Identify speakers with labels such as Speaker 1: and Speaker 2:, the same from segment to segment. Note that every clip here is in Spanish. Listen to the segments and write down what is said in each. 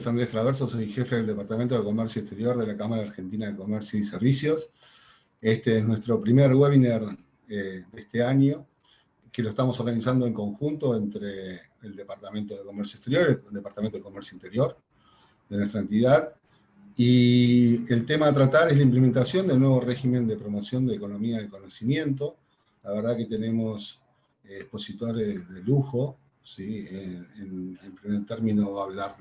Speaker 1: es Andrés Traverso, soy jefe del Departamento de Comercio Exterior de la Cámara Argentina de Comercio y Servicios. Este es nuestro primer webinar de este año, que lo estamos organizando en conjunto entre el Departamento de Comercio Exterior y el Departamento de Comercio Interior de nuestra entidad. Y el tema a tratar es la implementación del nuevo régimen de promoción de economía del conocimiento. La verdad que tenemos expositores de lujo, ¿sí? En primer término va a hablar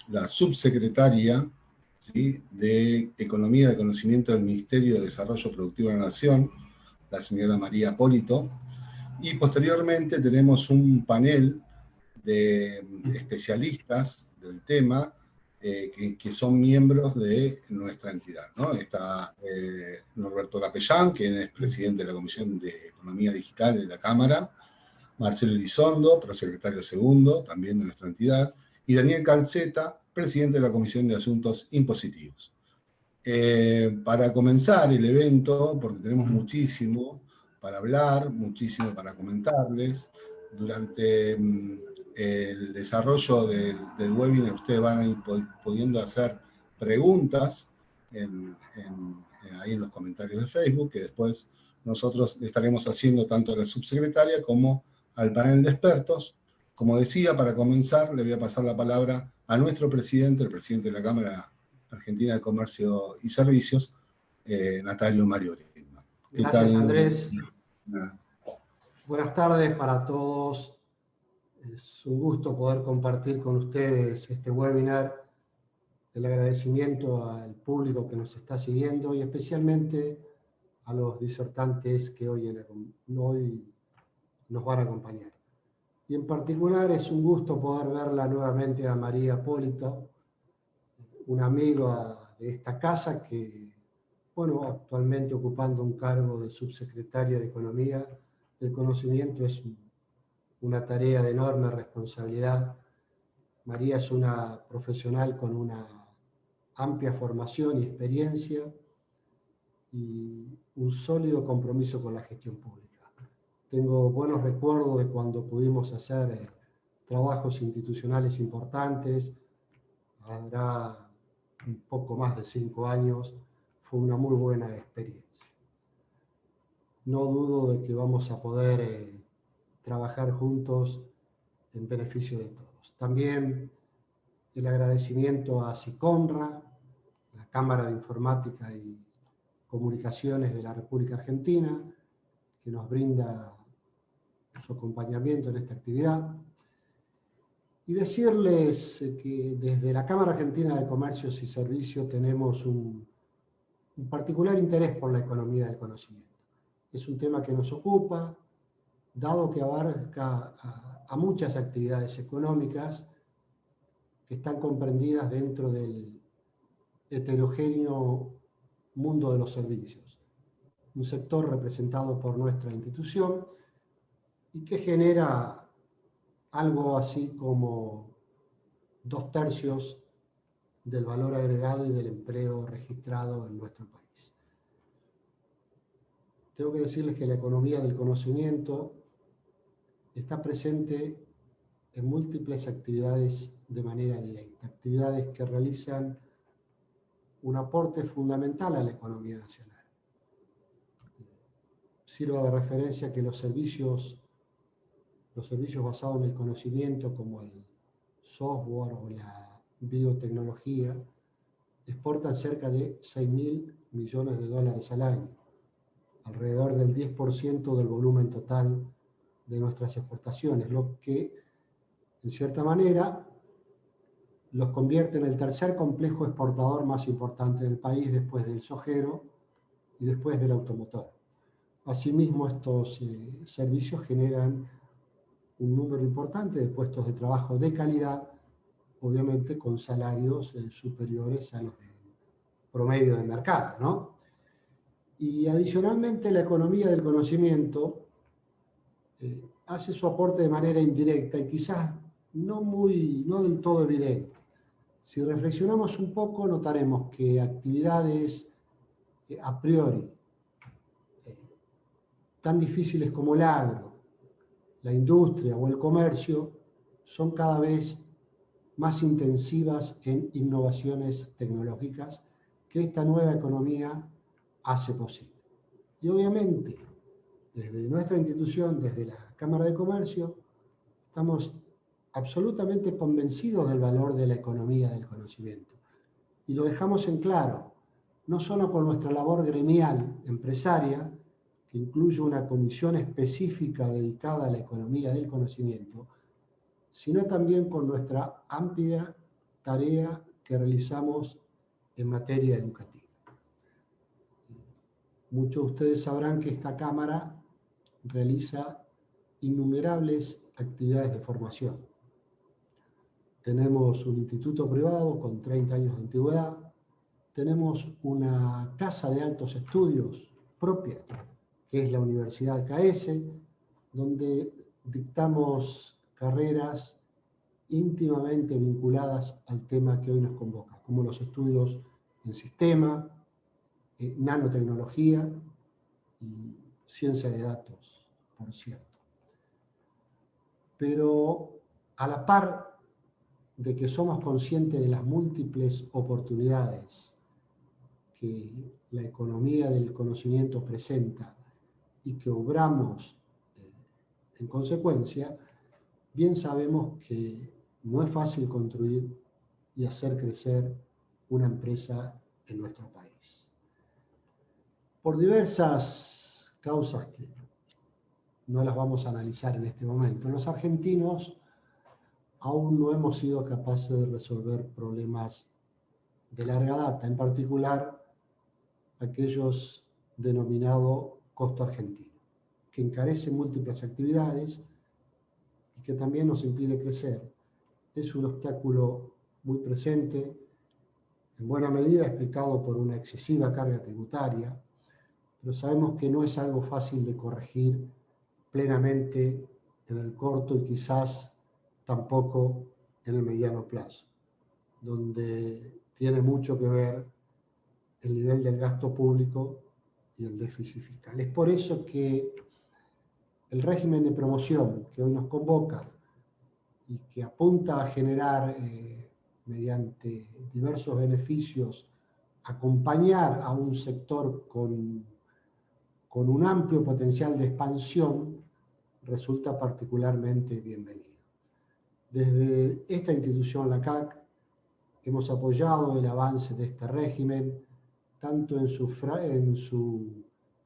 Speaker 1: la subsecretaria, ¿sí?, de Economía del Conocimiento del Ministerio de Desarrollo Productivo de la Nación, la señora María Polito, y posteriormente tenemos un panel de especialistas del tema que son miembros de nuestra entidad, ¿no? Está Norberto Capellán, que es presidente de la Comisión de Economía Digital de la Cámara, Marcelo Elizondo, prosecretario segundo, también de nuestra entidad, y Daniel Calceta, presidente de la Comisión de Asuntos Impositivos. Para comenzar el evento, porque tenemos muchísimo para hablar, muchísimo para comentarles, durante el desarrollo del webinar ustedes van a ir pudiendo hacer preguntas ahí en los comentarios de Facebook, que después nosotros estaremos haciendo tanto a la subsecretaria como al panel de expertos. Como decía, para comenzar, le voy a pasar la palabra a nuestro presidente, el presidente de la Cámara Argentina de Comercio y Servicios, Natalio Mario Lindman.
Speaker 2: Gracias, Andrés. Buenas tardes para todos. Es un gusto poder compartir con ustedes este webinar. El agradecimiento al público que nos está siguiendo y especialmente a los disertantes que hoy nos van a acompañar. Y en particular es un gusto poder verla nuevamente a María Polito, una amiga de esta casa que, bueno, actualmente ocupando un cargo de subsecretaria de Economía del Conocimiento es una tarea de enorme responsabilidad. María es una profesional con una amplia formación y experiencia y un sólido compromiso con la gestión pública. Tengo buenos recuerdos de cuando pudimos hacer trabajos institucionales importantes. Habrá un poco más de 5 años. Fue una muy buena experiencia. No dudo de que vamos a poder trabajar juntos en beneficio de todos. También el agradecimiento a SICOMRA, la Cámara de Informática y Comunicaciones de la República Argentina, que nos brinda su acompañamiento en esta actividad. Y decirles que desde la Cámara Argentina de Comercios y Servicios tenemos un particular interés por la economía del conocimiento. Es un tema que nos ocupa, dado que abarca a muchas actividades económicas que están comprendidas dentro del heterogéneo mundo de los servicios. Un sector representado por nuestra institución y que genera algo así como 2/3 del valor agregado y del empleo registrado en nuestro país. Tengo que decirles que la economía del conocimiento está presente en múltiples actividades de manera directa, actividades que realizan un aporte fundamental a la economía nacional. Sirva de referencia que los servicios basados en el conocimiento, como el software o la biotecnología, exportan cerca de 6.000 millones de dólares al año, alrededor del 10% del volumen total de nuestras exportaciones, lo que, en cierta manera, los convierte en el tercer complejo exportador más importante del país después del sojero y después del automotor. Asimismo, estos servicios generan un número importante de puestos de trabajo de calidad, obviamente con salarios superiores a los del promedio del mercado, ¿no? Y adicionalmente la economía del conocimiento hace su aporte de manera indirecta y quizás no del todo evidente. Si reflexionamos un poco, notaremos que actividades a priori tan difíciles como el agro, la industria o el comercio son cada vez más intensivas en innovaciones tecnológicas que esta nueva economía hace posible. Y obviamente, desde nuestra institución, desde la Cámara de Comercio, estamos absolutamente convencidos del valor de la economía del conocimiento. Y lo dejamos en claro, no solo con nuestra labor gremial, empresaria, que incluye una comisión específica dedicada a la economía del conocimiento, sino también con nuestra amplia tarea que realizamos en materia educativa. Muchos de ustedes sabrán que esta Cámara realiza innumerables actividades de formación. Tenemos un instituto privado con 30 años de antigüedad, tenemos una casa de altos estudios propia, que es la Universidad KS, donde dictamos carreras íntimamente vinculadas al tema que hoy nos convoca, como los estudios en sistema, nanotecnología y ciencia de datos, por cierto. Pero a la par de que somos conscientes de las múltiples oportunidades que la economía del conocimiento presenta y que obramos en consecuencia, bien sabemos que no es fácil construir y hacer crecer una empresa en nuestro país. Por diversas causas que no las vamos a analizar en este momento, los argentinos aún no hemos sido capaces de resolver problemas de larga data, en particular aquellos denominados costo argentino, que encarecen múltiples actividades y que también nos impide crecer. Es un obstáculo muy presente, en buena medida explicado por una excesiva carga tributaria, pero sabemos que no es algo fácil de corregir plenamente en el corto y quizás tampoco en el mediano plazo, donde tiene mucho que ver el nivel del gasto público y el déficit fiscal. Es por eso que el régimen de promoción que hoy nos convoca y que apunta a generar, mediante diversos beneficios, acompañar a un sector con un amplio potencial de expansión, resulta particularmente bienvenido. Desde esta institución, la CAC, hemos apoyado el avance de este régimen, tanto en su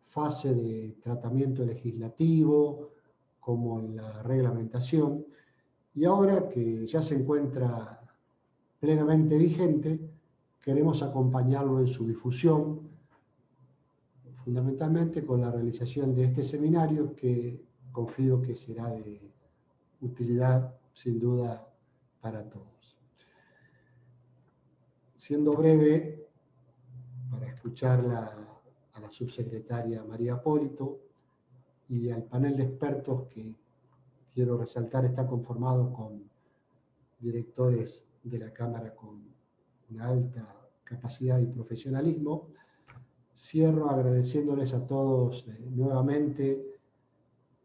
Speaker 2: fase de tratamiento legislativo como en la reglamentación, y ahora que ya se encuentra plenamente vigente, queremos acompañarlo en su difusión, fundamentalmente con la realización de este seminario, que confío que será de utilidad, sin duda, para todos. Siendo breve, para escuchar a la subsecretaria María Polito y al panel de expertos que quiero resaltar está conformado con directores de la Cámara con una alta capacidad y profesionalismo. Cierro agradeciéndoles a todos nuevamente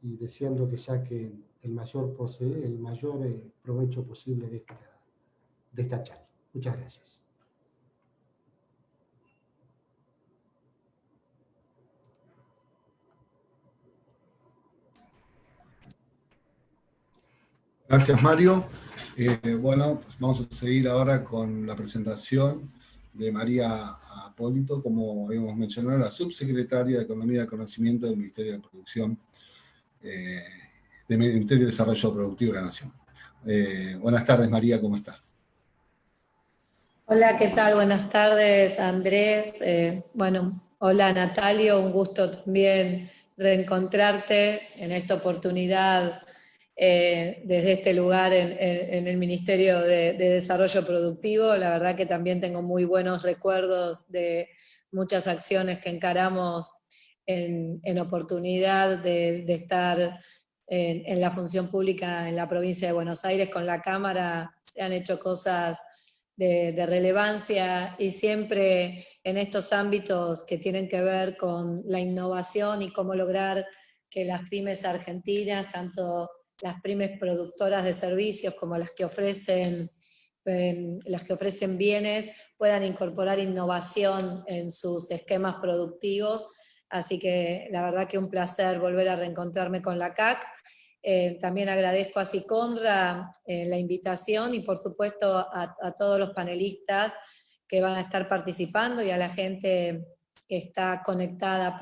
Speaker 2: y deseando que saquen el mayor provecho posible de esta charla. Muchas gracias.
Speaker 1: Gracias, Mario. Bueno, pues vamos a seguir ahora con la presentación de María Polito, como habíamos mencionado, la subsecretaria de Economía y Conocimiento del Ministerio de Producción, del Ministerio de Desarrollo Productivo de la Nación. Buenas tardes, María, ¿cómo estás?
Speaker 3: Hola, ¿qué tal? Buenas tardes, Andrés. Bueno, hola, Natalio, un gusto también reencontrarte en esta oportunidad desde este lugar en el Ministerio de Desarrollo Productivo. La verdad que también tengo muy buenos recuerdos de muchas acciones que encaramos en oportunidad de estar en la función pública en la provincia de Buenos Aires con la Cámara. Se han hecho cosas de relevancia y siempre en estos ámbitos que tienen que ver con la innovación y cómo lograr que las pymes argentinas, tanto las pymes productoras de servicios como las que ofrecen las que ofrecen bienes puedan incorporar innovación en sus esquemas productivos. Así que la verdad que un placer volver a reencontrarme con la CAC. También agradezco a Siconra la invitación y por supuesto a todos los panelistas que van a estar participando y a la gente que está conectada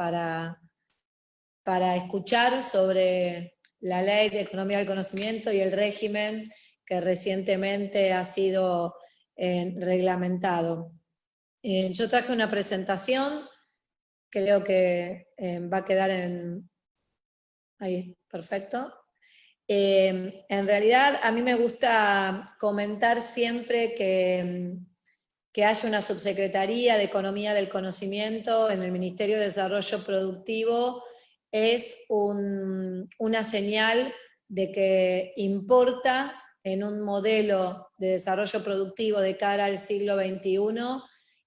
Speaker 3: para escuchar sobre la Ley de Economía del Conocimiento y el régimen que recientemente ha sido reglamentado. Yo traje una presentación, creo que va a quedar ahí, perfecto. En realidad a mí me gusta comentar siempre que haya una subsecretaría de Economía del Conocimiento en el Ministerio de Desarrollo Productivo es una señal de que importa en un modelo de desarrollo productivo de cara al siglo XXI,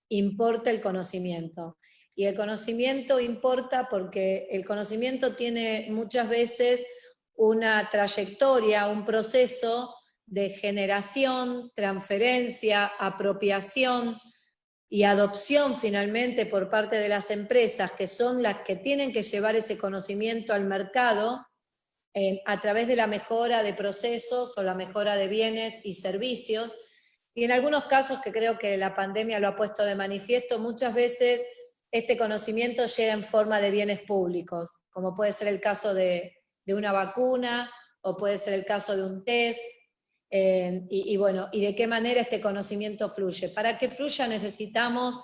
Speaker 3: importa el conocimiento. Y el conocimiento importa porque el conocimiento tiene muchas veces una trayectoria, un proceso de generación, transferencia, apropiación y adopción finalmente por parte de las empresas, que son las que tienen que llevar ese conocimiento al mercado a través de la mejora de procesos o la mejora de bienes y servicios. Y en algunos casos, que creo que la pandemia lo ha puesto de manifiesto, muchas veces este conocimiento llega en forma de bienes públicos, como puede ser el caso de una vacuna, o puede ser el caso de un test, bueno, y de qué manera este conocimiento fluye. Para que fluya necesitamos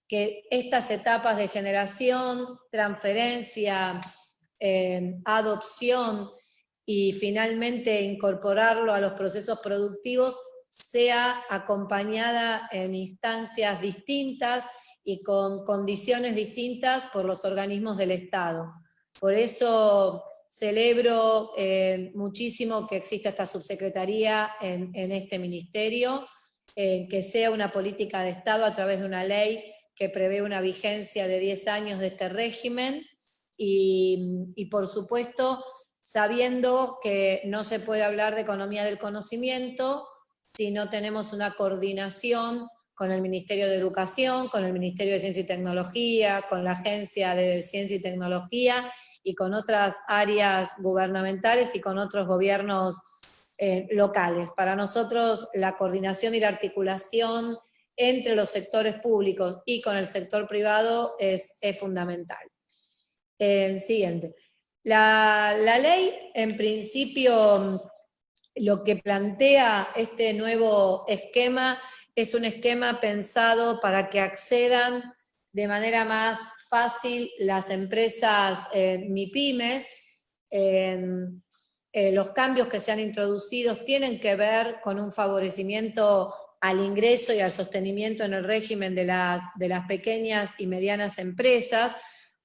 Speaker 3: que estas etapas de generación, transferencia, adopción y finalmente incorporarlo a los procesos productivos sea acompañada en instancias distintas y con condiciones distintas por los organismos del Estado. Por eso celebro muchísimo que exista esta subsecretaría en este ministerio, que sea una política de Estado a través de una ley que prevé una vigencia de 10 años de este régimen, y por supuesto sabiendo que no se puede hablar de economía del conocimiento si no tenemos una coordinación con el Ministerio de Educación, con el Ministerio de Ciencia y Tecnología, con la Agencia de Ciencia y Tecnología, y con otras áreas gubernamentales y con otros gobiernos locales. Para nosotros la coordinación y la articulación entre los sectores públicos y con el sector privado es fundamental. Siguiente. La ley, en principio, lo que plantea este nuevo esquema es un esquema pensado para que accedan de manera más fácil las empresas MIPYMES. Los cambios que se han introducido tienen que ver con un favorecimiento al ingreso y al sostenimiento en el régimen de las pequeñas y medianas empresas.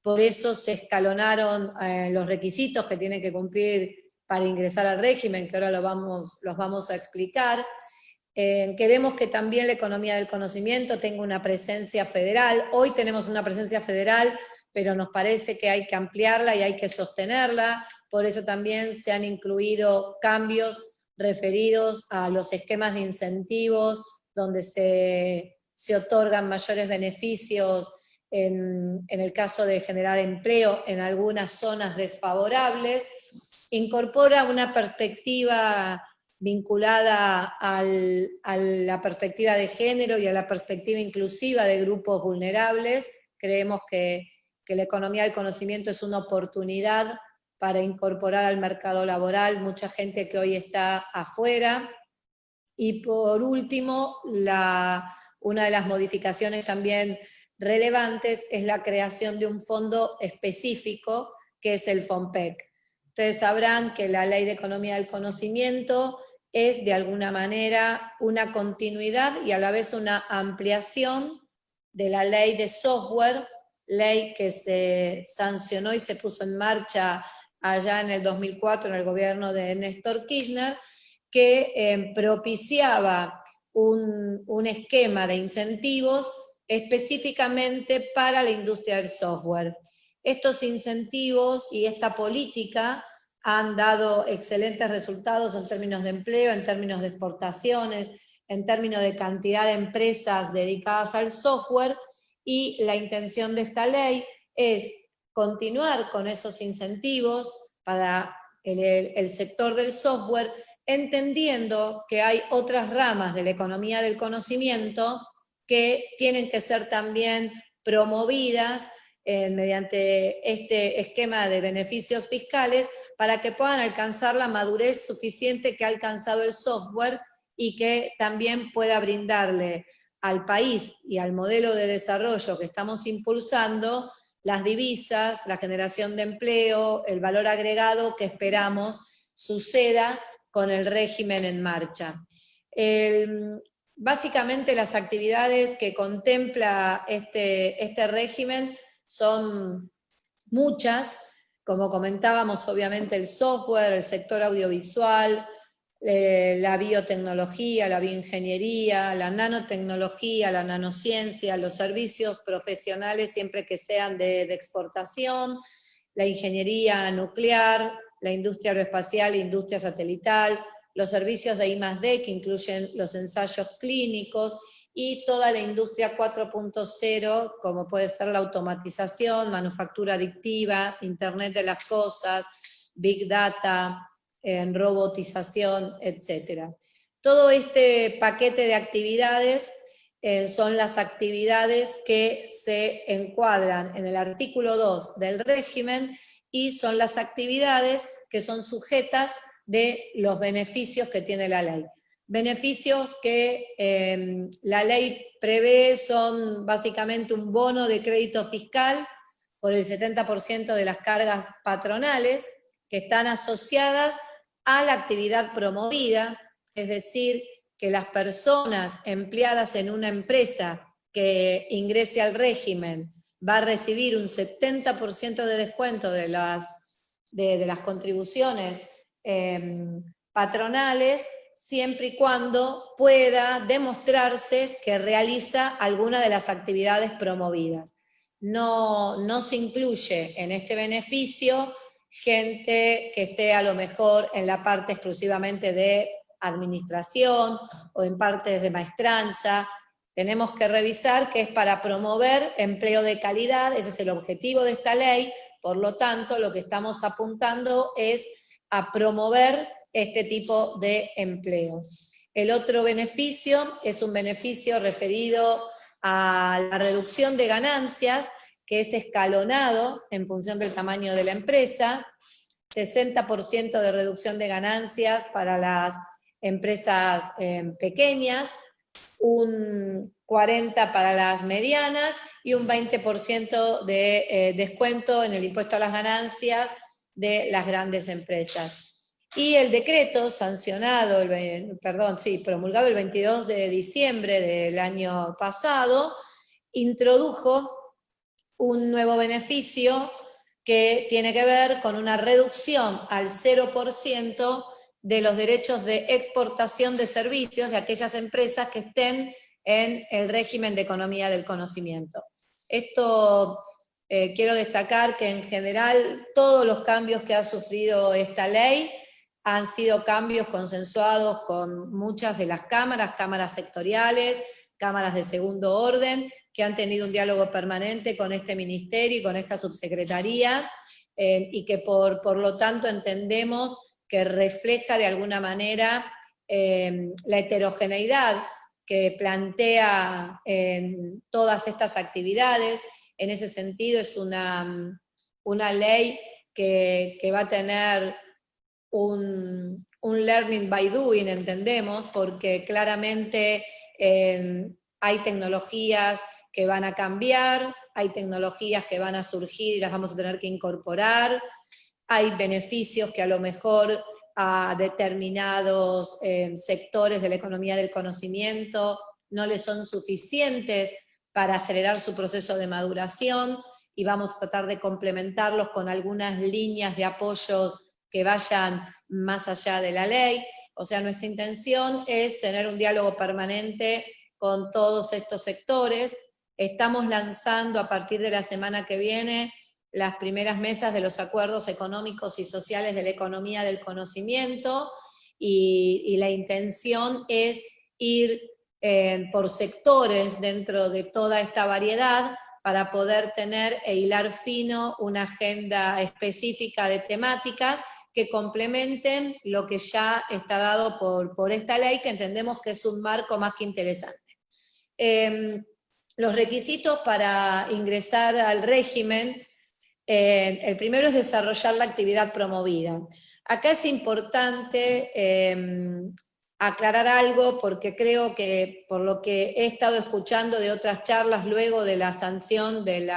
Speaker 3: Por eso se escalonaron los requisitos que tienen que cumplir para ingresar al régimen, que ahora los vamos a explicar. Queremos que también la economía del conocimiento tenga una presencia federal. Hoy tenemos una presencia federal, pero nos parece que hay que ampliarla y hay que sostenerla. Por eso también se han incluido cambios referidos a los esquemas de incentivos, donde se otorgan mayores beneficios en el caso de generar empleo en algunas zonas desfavorables. Incorpora una perspectiva vinculada a la perspectiva de género y a la perspectiva inclusiva de grupos vulnerables. Creemos que la economía del conocimiento es una oportunidad para incorporar al mercado laboral mucha gente que hoy está afuera. Y por último, una de las modificaciones también relevantes es la creación de un fondo específico que es el FONPEC. Ustedes sabrán que la Ley de Economía del Conocimiento es de alguna manera una continuidad y a la vez una ampliación de la Ley de Software, ley que se sancionó y se puso en marcha allá en el 2004 en el gobierno de Néstor Kirchner, que propiciaba un esquema de incentivos específicamente para la industria del software. Estos incentivos y esta política han dado excelentes resultados en términos de empleo, en términos de exportaciones, en términos de cantidad de empresas dedicadas al software, y la intención de esta ley es continuar con esos incentivos para el sector del software, entendiendo que hay otras ramas de la economía del conocimiento que tienen que ser también promovidas mediante este esquema de beneficios fiscales para que puedan alcanzar la madurez suficiente que ha alcanzado el software y que también pueda brindarle al país y al modelo de desarrollo que estamos impulsando las divisas, la generación de empleo, el valor agregado que esperamos suceda con el régimen en marcha. Básicamente las actividades que contempla este régimen son muchas, como comentábamos, obviamente el software, el sector audiovisual, la biotecnología, la bioingeniería, la nanotecnología, la nanociencia, los servicios profesionales siempre que sean de exportación, la ingeniería nuclear, la industria aeroespacial e industria satelital, los servicios de I+D que incluyen los ensayos clínicos y toda la industria 4.0 como puede ser la automatización, manufactura adictiva, Internet de las cosas, Big Data, en robotización, etc. Todo este paquete de actividades son las actividades que se encuadran en el artículo 2 del régimen y son las actividades que son sujetas de los beneficios que tiene la ley. Beneficios que la ley prevé son básicamente un bono de crédito fiscal por el 70% de las cargas patronales que están asociadas a la actividad promovida, es decir, que las personas empleadas en una empresa que ingrese al régimen va a recibir un 70% de descuento de las contribuciones patronales, siempre y cuando pueda demostrarse que realiza alguna de las actividades promovidas. No se incluye en este beneficio gente que esté a lo mejor en la parte exclusivamente de administración o en partes de maestranza. Tenemos que revisar que es para promover empleo de calidad, ese es el objetivo de esta ley, por lo tanto lo que estamos apuntando es a promover este tipo de empleos. El otro beneficio es un beneficio referido a la reducción de ganancias, que es escalonado en función del tamaño de la empresa, 60% de reducción de ganancias para las empresas pequeñas, un 40% para las medianas y un 20% de descuento en el impuesto a las ganancias de las grandes empresas. Y el decreto promulgado el 22 de diciembre del año pasado, introdujo un nuevo beneficio que tiene que ver con una reducción al 0% de los derechos de exportación de servicios de aquellas empresas que estén en el régimen de economía del conocimiento. Esto quiero destacar que en general todos los cambios que ha sufrido esta ley han sido cambios consensuados con muchas de las cámaras sectoriales, cámaras de segundo orden, que han tenido un diálogo permanente con este ministerio y con esta subsecretaría, y que por lo tanto entendemos que refleja de alguna manera la heterogeneidad que plantea en todas estas actividades. En ese sentido es una ley que va a tener un learning by doing, entendemos, porque claramente hay tecnologías que van a cambiar, hay tecnologías que van a surgir y las vamos a tener que incorporar, hay beneficios que a lo mejor a determinados sectores de la economía del conocimiento no les son suficientes para acelerar su proceso de maduración, y vamos a tratar de complementarlos con algunas líneas de apoyos que vayan más allá de la ley. O sea, nuestra intención es tener un diálogo permanente con todos estos sectores. Estamos lanzando a partir de la semana que viene las primeras mesas de los acuerdos económicos y sociales de la economía del conocimiento, y la intención es ir por sectores dentro de toda esta variedad para poder tener e hilar fino una agenda específica de temáticas que complementen lo que ya está dado por esta ley, que entendemos que es un marco más que interesante. Los requisitos para ingresar al régimen, el primero es desarrollar la actividad promovida. Acá es importante aclarar algo, porque creo que por lo que he estado escuchando de otras charlas luego de la sanción de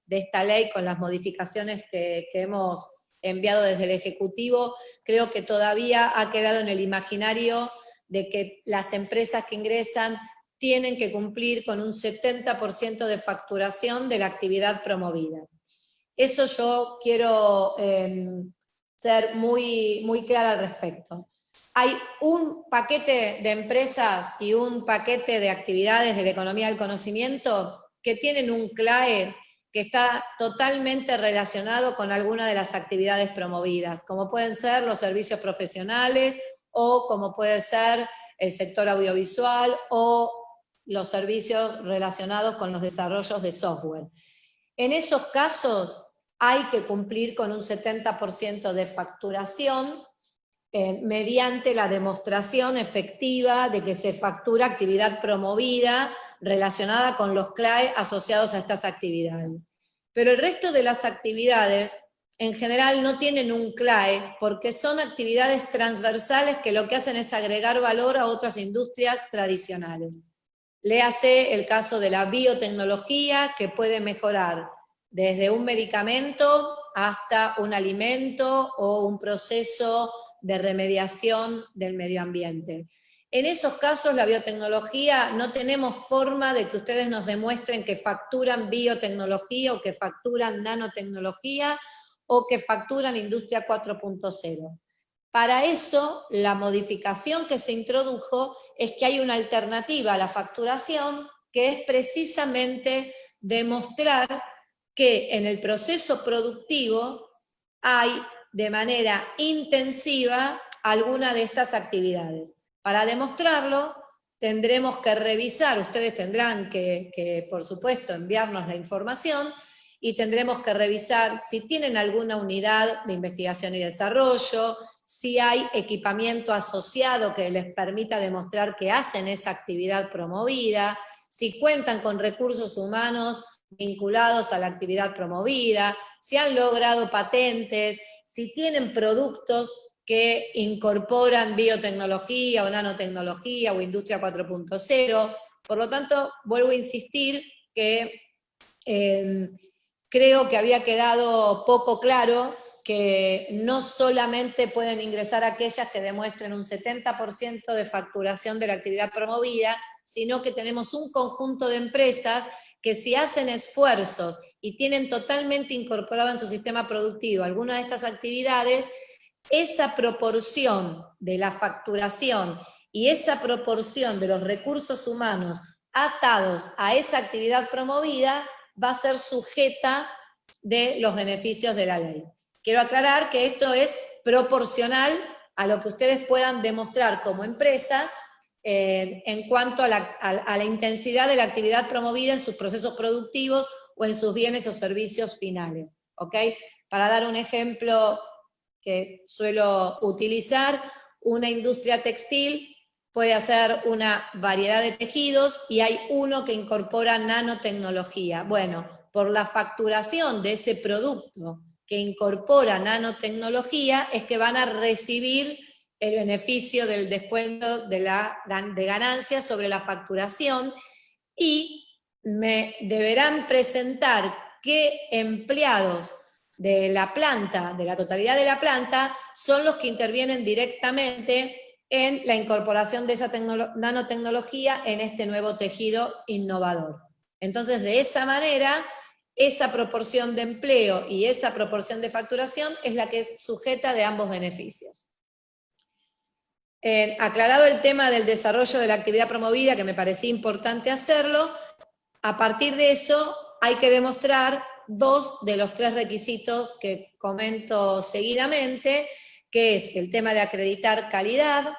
Speaker 3: esta ley con las modificaciones que hemos enviado desde el Ejecutivo, creo que todavía ha quedado en el imaginario de que las empresas que ingresan tienen que cumplir con un 70% de facturación de la actividad promovida. Eso yo quiero ser muy, muy clara al respecto. Hay un paquete de empresas y un paquete de actividades de la economía del conocimiento que tienen un CLAE que está totalmente relacionado con alguna de las actividades promovidas, como pueden ser los servicios profesionales, o como puede ser el sector audiovisual, o los servicios relacionados con los desarrollos de software. En esos casos hay que cumplir con un 70% de facturación mediante la demostración efectiva de que se factura actividad promovida relacionada con los CLAE asociados a estas actividades. Pero el resto de las actividades en general no tienen un CLAE porque son actividades transversales que lo que hacen es agregar valor a otras industrias tradicionales. Léase el caso de la biotecnología, que puede mejorar desde un medicamento hasta un alimento o un proceso de remediación del medio ambiente. En esos casos, la biotecnología, no tenemos forma de que ustedes nos demuestren que facturan biotecnología o que facturan nanotecnología o que facturan industria 4.0. Para eso, la modificación que se introdujo es que hay una alternativa a la facturación, que es precisamente demostrar que en el proceso productivo hay de manera intensiva alguna de estas actividades. Para demostrarlo, tendremos que revisar, ustedes tendrán que, por supuesto, enviarnos la información, y tendremos que revisar si tienen alguna unidad de investigación y desarrollo, si hay equipamiento asociado que les permita demostrar que hacen esa actividad promovida, si cuentan con recursos humanos vinculados a la actividad promovida, si han logrado patentes, si tienen productos que incorporan biotecnología o nanotecnología o industria 4.0. Por lo tanto, vuelvo a insistir que creo que había quedado poco claro que no solamente pueden ingresar aquellas que demuestren un 70% de facturación de la actividad promovida, sino que tenemos un conjunto de empresas que si hacen esfuerzos y tienen totalmente incorporado en su sistema productivo alguna de estas actividades, esa proporción de la facturación y esa proporción de los recursos humanos atados a esa actividad promovida va a ser sujeta de los beneficios de la ley. Quiero aclarar que esto es proporcional a lo que ustedes puedan demostrar como empresas en cuanto a la intensidad de la actividad promovida en sus procesos productivos o en sus bienes o servicios finales. ¿Ok? Para dar un ejemplo que suelo utilizar, una industria textil puede hacer una variedad de tejidos y hay uno que incorpora nanotecnología. Bueno, por la facturación de ese producto que incorpora nanotecnología es que van a recibir el beneficio del descuento de ganancias sobre la facturación, y me deberán presentar qué empleados de la planta, de la totalidad de la planta, son los que intervienen directamente en la incorporación de esa nanotecnología en este nuevo tejido innovador. Entonces, de esa manera, esa proporción de empleo y esa proporción de facturación es la que es sujeta de ambos beneficios. Aclarado el tema del desarrollo de la actividad promovida, que me parecía importante hacerlo, a partir de eso hay que demostrar 2 de los 3 requisitos que comento seguidamente, que es el tema de acreditar calidad,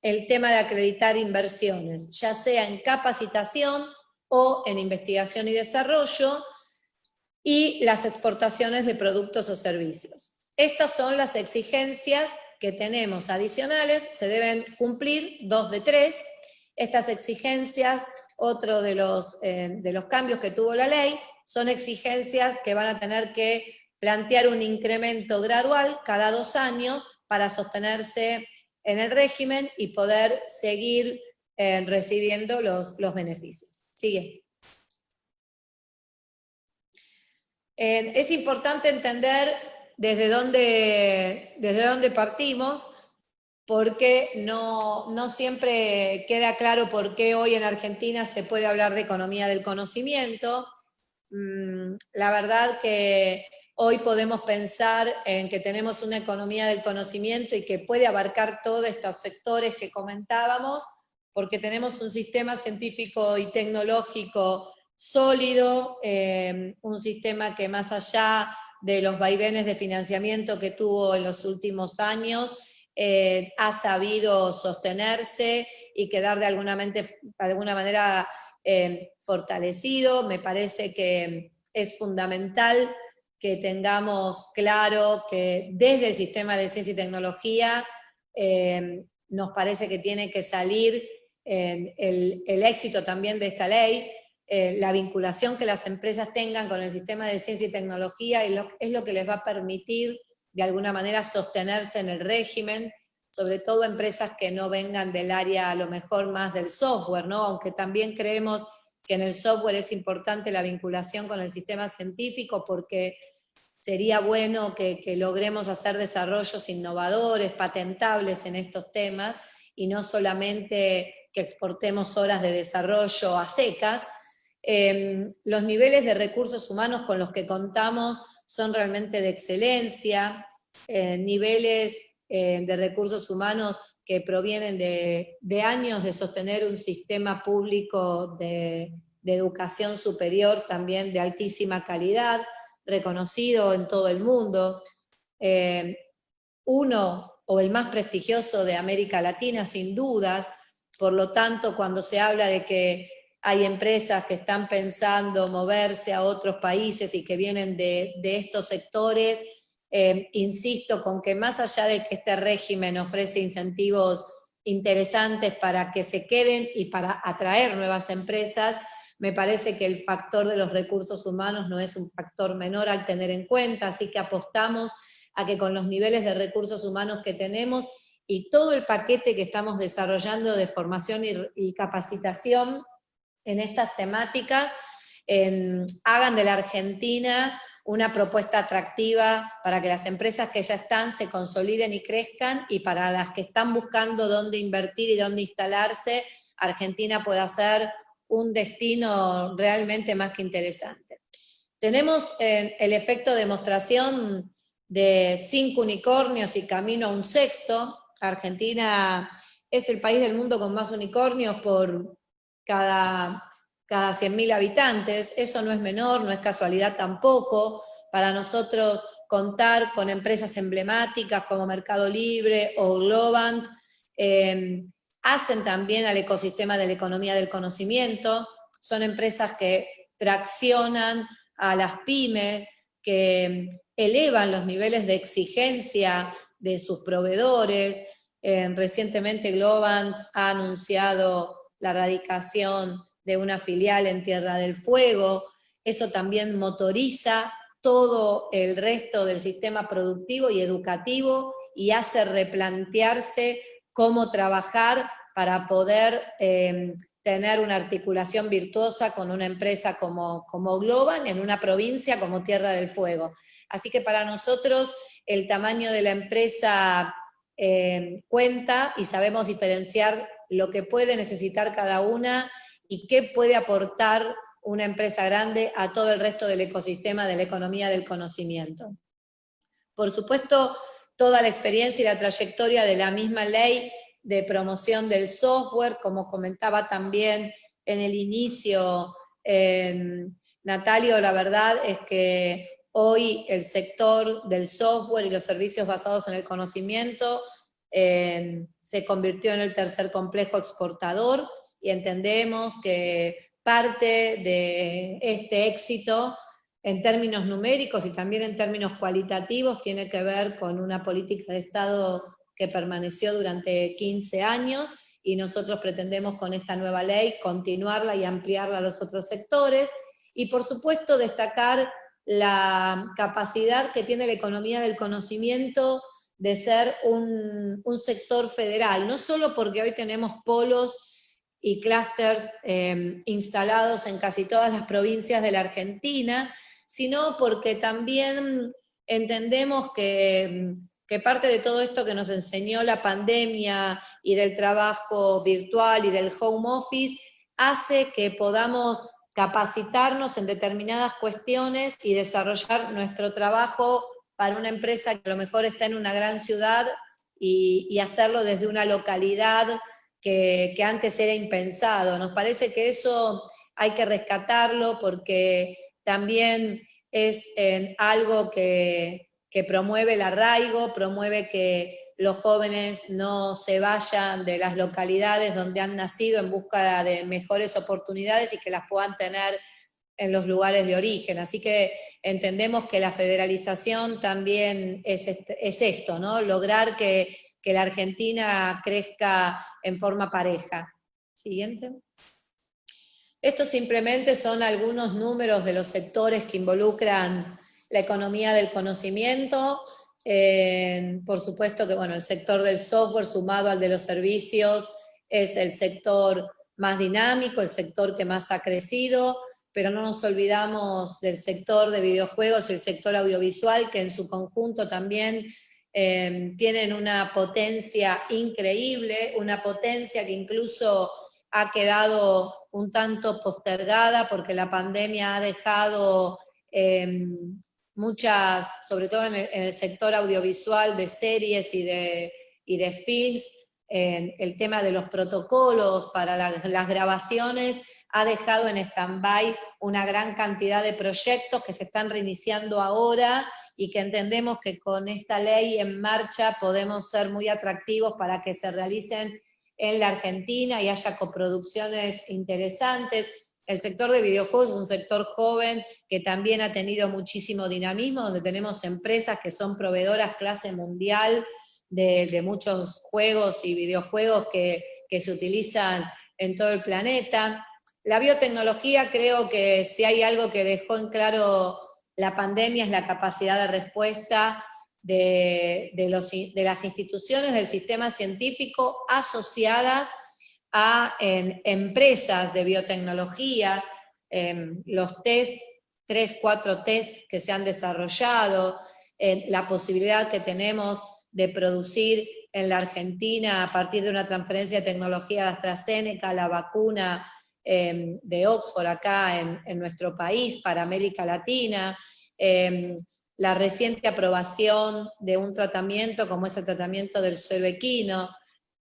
Speaker 3: el tema de acreditar inversiones, ya sea en capacitación o en investigación y desarrollo, y las exportaciones de productos o servicios. Estas son las exigencias que tenemos adicionales, se deben cumplir 2 de 3. Estas exigencias, otro de los cambios que tuvo la ley, son exigencias que van a tener que plantear un incremento gradual cada 2 años para sostenerse en el régimen y poder seguir recibiendo los beneficios. Sigue. Es importante entender desde dónde partimos, porque no siempre queda claro por qué hoy en Argentina se puede hablar de economía del conocimiento. La verdad que hoy podemos pensar en que tenemos una economía del conocimiento y que puede abarcar todos estos sectores que comentábamos, porque tenemos un sistema científico y tecnológico sólido, un sistema que más allá de los vaivenes de financiamiento que tuvo en los últimos años, ha sabido sostenerse y quedar de alguna manera fortalecido. Me parece que es fundamental que tengamos claro que desde el sistema de ciencia y tecnología nos parece que tiene que salir el éxito también de esta ley. La vinculación que las empresas tengan con el sistema de ciencia y tecnología es lo que les va a permitir de alguna manera sostenerse en el régimen, sobre todo empresas que no vengan del área a lo mejor más del software, ¿no? Aunque también creemos que en el software es importante la vinculación con el sistema científico, porque sería bueno que logremos hacer desarrollos innovadores, patentables en estos temas, y no solamente que exportemos horas de desarrollo a secas. Los niveles de recursos humanos con los que contamos son realmente de excelencia, niveles de recursos humanos que provienen de años de sostener un sistema público de educación superior también de altísima calidad, reconocido en todo el mundo, uno o el más prestigioso de América Latina sin dudas. Por lo tanto, cuando se habla de que hay empresas que están pensando moverse a otros países y que vienen de estos sectores, insisto con que más allá de que este régimen ofrece incentivos interesantes para que se queden y para atraer nuevas empresas, me parece que el factor de los recursos humanos no es un factor menor al tener en cuenta, así que apostamos a que con los niveles de recursos humanos que tenemos y todo el paquete que estamos desarrollando de formación y capacitación en estas temáticas, hagan de la Argentina una propuesta atractiva para que las empresas que ya están se consoliden y crezcan, y para las que están buscando dónde invertir y dónde instalarse, Argentina pueda ser un destino realmente más que interesante. Tenemos el efecto de demostración de 5 unicornios y camino a un 6º. Argentina es el país del mundo con más unicornios por cada 100.000 habitantes. Eso no es menor, no es casualidad tampoco. Para nosotros contar con empresas emblemáticas como Mercado Libre o Globant hacen también al ecosistema de la economía del conocimiento. Son empresas que traccionan a las pymes, que elevan los niveles de exigencia de sus proveedores. Recientemente Globant ha anunciado la radicación de una filial en Tierra del Fuego. Eso también motoriza todo el resto del sistema productivo y educativo y hace replantearse cómo trabajar para poder tener una articulación virtuosa con una empresa como Globant en una provincia como Tierra del Fuego. Así que para nosotros el tamaño de la empresa cuenta, y sabemos diferenciar lo que puede necesitar cada una y qué puede aportar una empresa grande a todo el resto del ecosistema de la economía del conocimiento. Por supuesto, toda la experiencia y la trayectoria de la misma ley de promoción del software, como comentaba también en el inicio Natalio, la verdad es que hoy el sector del software y los servicios basados en el conocimiento se convirtió en el tercer complejo exportador, y entendemos que parte de este éxito, en términos numéricos y también en términos cualitativos, tiene que ver con una política de Estado que permaneció durante 15 años, y nosotros pretendemos con esta nueva ley continuarla y ampliarla a los otros sectores, y por supuesto destacar la capacidad que tiene la economía del conocimiento de ser un sector federal, no solo porque hoy tenemos polos y clústeres instalados en casi todas las provincias de la Argentina, sino porque también entendemos que parte de todo esto que nos enseñó la pandemia y del trabajo virtual y del home office hace que podamos capacitarnos en determinadas cuestiones y desarrollar nuestro trabajo para una empresa que a lo mejor está en una gran ciudad y hacerlo desde una localidad que antes era impensado. Nos parece que eso hay que rescatarlo porque también es algo que promueve el arraigo, promueve que los jóvenes no se vayan de las localidades donde han nacido en busca de mejores oportunidades y que las puedan tener en los lugares de origen. Así que entendemos que la federalización también es esto, ¿no? Lograr que la Argentina crezca en forma pareja. Siguiente. Estos simplemente son algunos números de los sectores que involucran la economía del conocimiento. Por supuesto que bueno, el sector del software sumado al de los servicios es el sector más dinámico, el sector que más ha crecido, pero no nos olvidamos del sector de videojuegos y el sector audiovisual, que en su conjunto también tienen una potencia increíble, una potencia que incluso ha quedado un tanto postergada porque la pandemia ha dejado muchas, sobre todo en el sector audiovisual de series y de films, el tema de los protocolos para las grabaciones ha dejado en stand-by una gran cantidad de proyectos que se están reiniciando ahora y que entendemos que con esta ley en marcha podemos ser muy atractivos para que se realicen en la Argentina y haya coproducciones interesantes. El sector de videojuegos es un sector joven que también ha tenido muchísimo dinamismo, donde tenemos empresas que son proveedoras clase mundial de muchos juegos y videojuegos que se utilizan en todo el planeta. La biotecnología, creo que si hay algo que dejó en claro la pandemia es la capacidad de respuesta de las instituciones del sistema científico asociadas a empresas de biotecnología, los test, 3, 4 test que se han desarrollado, la posibilidad que tenemos de producir en la Argentina a partir de una transferencia de tecnología de AstraZeneca, la vacuna de Oxford acá en nuestro país, para América Latina, la reciente aprobación de un tratamiento como es el tratamiento del suero equino.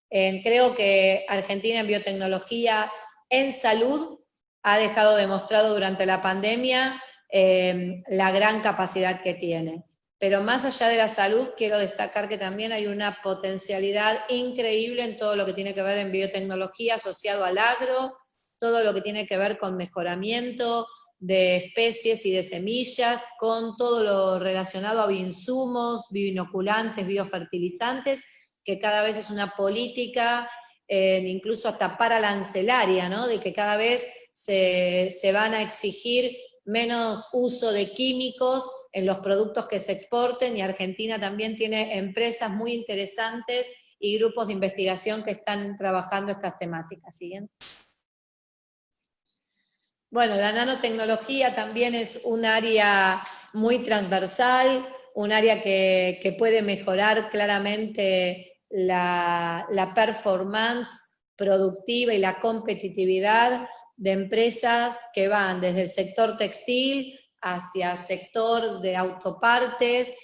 Speaker 3: Creo que Argentina en biotecnología, en salud, ha dejado demostrado durante la pandemia la gran capacidad que tiene. Pero más allá de la salud, quiero destacar que también hay una potencialidad increíble en todo lo que tiene que ver en biotecnología asociado al agro, todo lo que tiene que ver con mejoramiento de especies y de semillas, con todo lo relacionado a bioinsumos, bioinoculantes, biofertilizantes, que cada vez es una política, incluso hasta paralancelaria, ¿no? De que cada vez se van a exigir menos uso de químicos en los productos que se exporten, y Argentina también tiene empresas muy interesantes y grupos de investigación que están trabajando estas temáticas. ¿Siguiente? Bueno, la nanotecnología también es un área muy transversal, un área que puede mejorar claramente la performance productiva y la competitividad de empresas que van desde el sector textil hacia el sector de autopartes,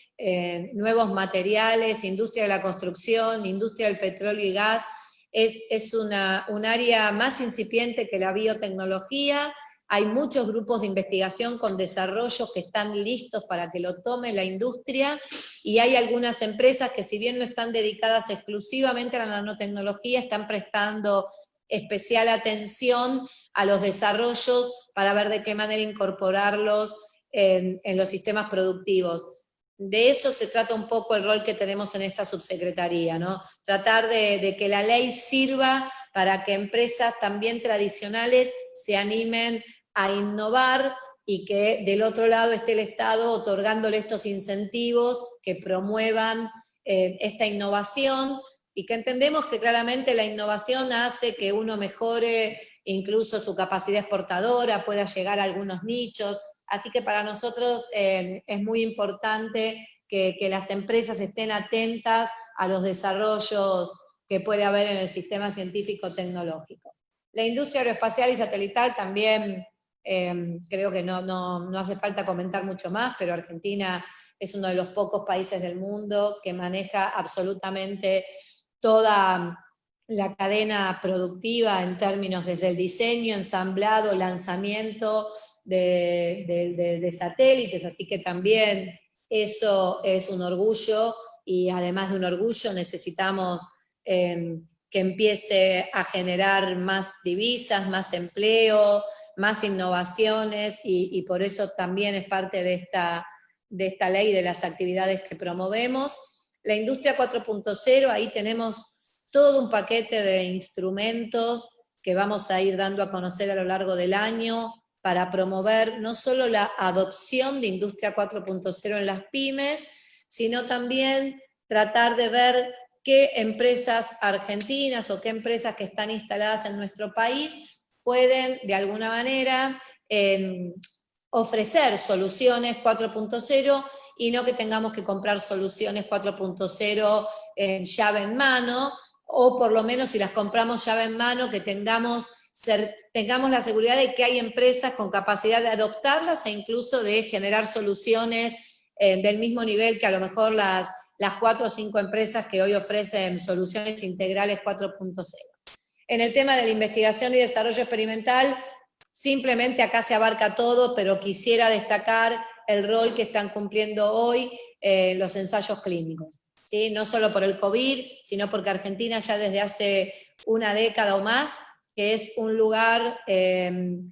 Speaker 3: nuevos materiales, industria de la construcción, industria del petróleo y gas. Es un área más incipiente que la biotecnología. Hay muchos grupos de investigación con desarrollos que están listos para que lo tome la industria, y hay algunas empresas que, si bien no están dedicadas exclusivamente a la nanotecnología, están prestando especial atención a los desarrollos para ver de qué manera incorporarlos en los sistemas productivos. De eso se trata un poco el rol que tenemos en esta subsecretaría, ¿no? Tratar de que la ley sirva para que empresas también tradicionales se animen a innovar, y que del otro lado esté el Estado otorgándole estos incentivos que promuevan esta innovación, y que entendemos que claramente la innovación hace que uno mejore incluso su capacidad exportadora, pueda llegar a algunos nichos. Así que para nosotros es muy importante que las empresas estén atentas a los desarrollos que puede haber en el sistema científico-tecnológico. La industria aeroespacial y satelital también, creo que no hace falta comentar mucho más, pero Argentina es uno de los pocos países del mundo que maneja absolutamente toda la cadena productiva en términos desde el diseño, ensamblado, lanzamiento de satélites, así que también eso es un orgullo, y además de un orgullo necesitamos que empiece a generar más divisas, más empleo, más innovaciones, y por eso también es parte de esta ley, de las actividades que promovemos. La industria 4.0, ahí tenemos todo un paquete de instrumentos que vamos a ir dando a conocer a lo largo del año para promover no solo la adopción de industria 4.0 en las pymes, sino también tratar de ver qué empresas argentinas o qué empresas que están instaladas en nuestro país pueden de alguna manera ofrecer soluciones 4.0, y no que tengamos que comprar soluciones 4.0 en llave en mano, o por lo menos si las compramos llave en mano, que tengamos la seguridad de que hay empresas con capacidad de adoptarlas e incluso de generar soluciones del mismo nivel que a lo mejor las 4 o 5 empresas que hoy ofrecen soluciones integrales 4.0. En el tema de la investigación y desarrollo experimental, simplemente acá se abarca todo, pero quisiera destacar el rol que están cumpliendo hoy los ensayos clínicos, ¿sí? No solo por el COVID, sino porque Argentina ya desde hace una década o más, que es un lugar de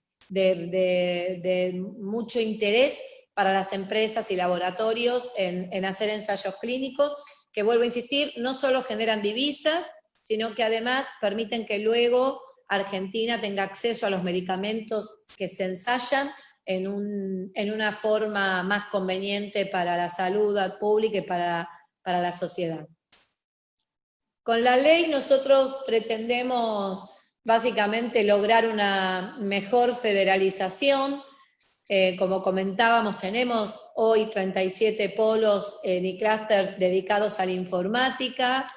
Speaker 3: mucho interés para las empresas y laboratorios en hacer ensayos clínicos, que, vuelvo a insistir, no solo generan divisas, sino que además permiten que luego Argentina tenga acceso a los medicamentos que se ensayan en una forma más conveniente para la salud pública y para la sociedad. Con la ley nosotros pretendemos básicamente lograr una mejor federalización. Como comentábamos, tenemos hoy 37 polos y clústeres dedicados a la informática,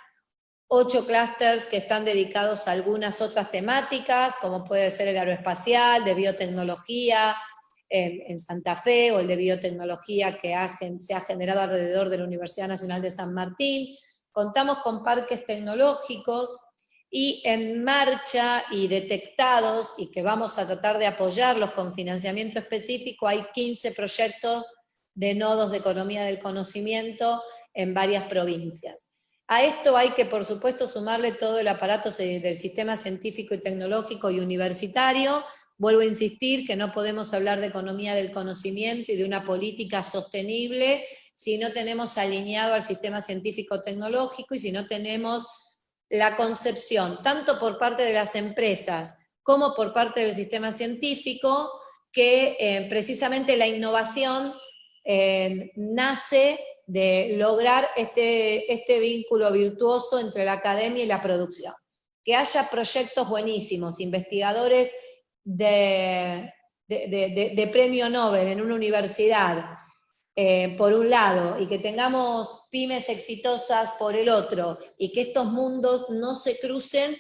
Speaker 3: 8 clústeres que están dedicados a algunas otras temáticas, como puede ser el aeroespacial, de biotecnología en Santa Fe, o el de biotecnología que se ha generado alrededor de la Universidad Nacional de San Martín. Contamos con parques tecnológicos, y en marcha y detectados, y que vamos a tratar de apoyarlos con financiamiento específico, hay 15 proyectos de nodos de economía del conocimiento en varias provincias. A esto hay que, por supuesto, sumarle todo el aparato del sistema científico y tecnológico y universitario. Vuelvo a insistir que no podemos hablar de economía del conocimiento y de una política sostenible si no tenemos alineado al sistema científico-tecnológico, y si no tenemos la concepción, tanto por parte de las empresas como por parte del sistema científico, que precisamente la innovación nace de lograr este vínculo virtuoso entre la academia y la producción. Que haya proyectos buenísimos, investigadores de premio Nobel en una universidad, por un lado, y que tengamos pymes exitosas por el otro, y que estos mundos no se crucen,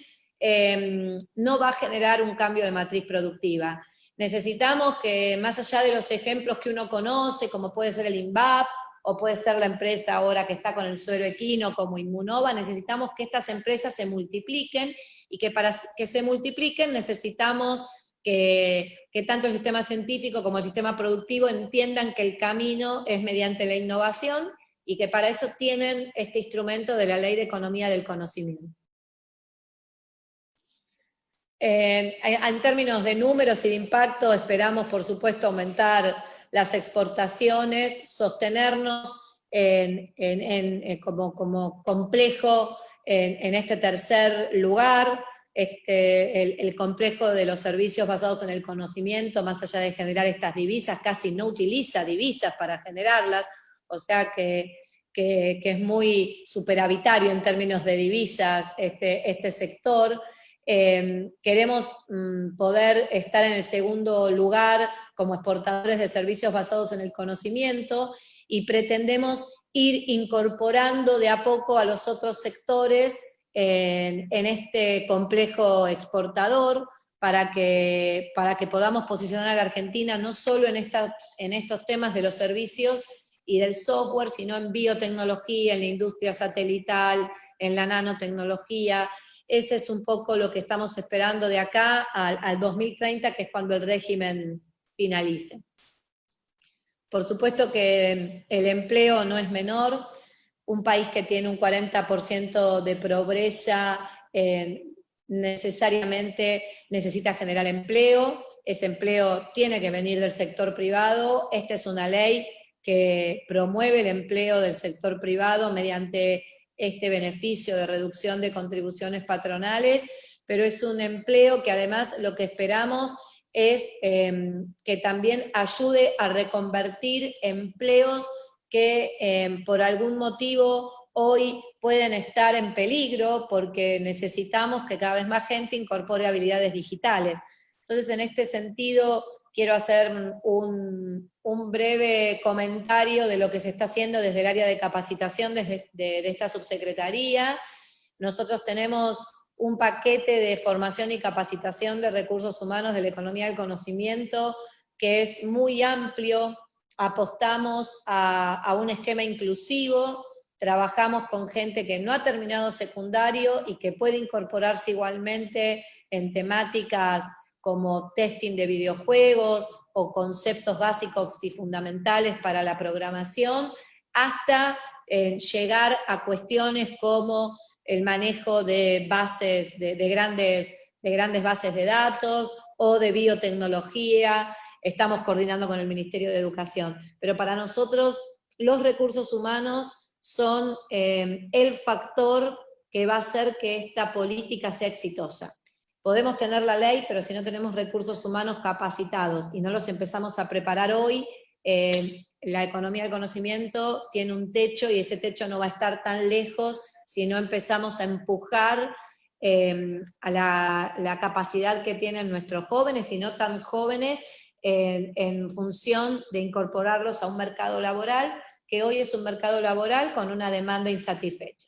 Speaker 3: no va a generar un cambio de matriz productiva. Necesitamos que, más allá de los ejemplos que uno conoce, como puede ser el INVAP, o puede ser la empresa ahora que está con el suero equino como Inmunova, necesitamos que estas empresas se multipliquen, y que para que se multipliquen necesitamos que tanto el sistema científico como el sistema productivo entiendan que el camino es mediante la innovación, y que para eso tienen este instrumento de la Ley de Economía del Conocimiento. En términos de números y de impacto, esperamos, por supuesto, aumentar las exportaciones, sostenernos como complejo en este tercer lugar, el complejo de los servicios basados en el conocimiento, más allá de generar estas divisas, casi no utiliza divisas para generarlas, o sea que es muy superavitario en términos de divisas este sector. Queremos poder estar en el segundo lugar como exportadores de servicios basados en el conocimiento y pretendemos ir incorporando de a poco a los otros sectores en este complejo exportador para que podamos posicionar a la Argentina no solo en estos temas de los servicios y del software, sino en biotecnología, en la industria satelital, en la nanotecnología. Ese es un poco lo que estamos esperando de acá al 2030, que es cuando el régimen finalice. Por supuesto que el empleo no es menor. Un país que tiene un 40% de pobreza necesariamente necesita generar empleo. Ese empleo tiene que venir del sector privado. Esta es una ley que promueve el empleo del sector privado mediante este beneficio de reducción de contribuciones patronales, pero es un empleo que además lo que esperamos es que también ayude a reconvertir empleos que por algún motivo hoy pueden estar en peligro porque necesitamos que cada vez más gente incorpore habilidades digitales. Entonces, en este sentido, quiero hacer un breve comentario de lo que se está haciendo desde el área de capacitación de esta subsecretaría. Nosotros tenemos un paquete de formación y capacitación de recursos humanos de la economía del conocimiento que es muy amplio. Apostamos a un esquema inclusivo, trabajamos con gente que no ha terminado secundario y que puede incorporarse igualmente en temáticas como testing de videojuegos o conceptos básicos y fundamentales para la programación, hasta llegar a cuestiones como el manejo de bases, de grandes bases de datos o de biotecnología. Estamos coordinando con el Ministerio de Educación. Pero para nosotros los recursos humanos son el factor que va a hacer que esta política sea exitosa. Podemos tener la ley, pero si no tenemos recursos humanos capacitados y no los empezamos a preparar hoy, la economía del conocimiento tiene un techo y ese techo no va a estar tan lejos si no empezamos a empujar a la capacidad que tienen nuestros jóvenes y no tan jóvenes en función de incorporarlos a un mercado laboral, que hoy es un mercado laboral con una demanda insatisfecha.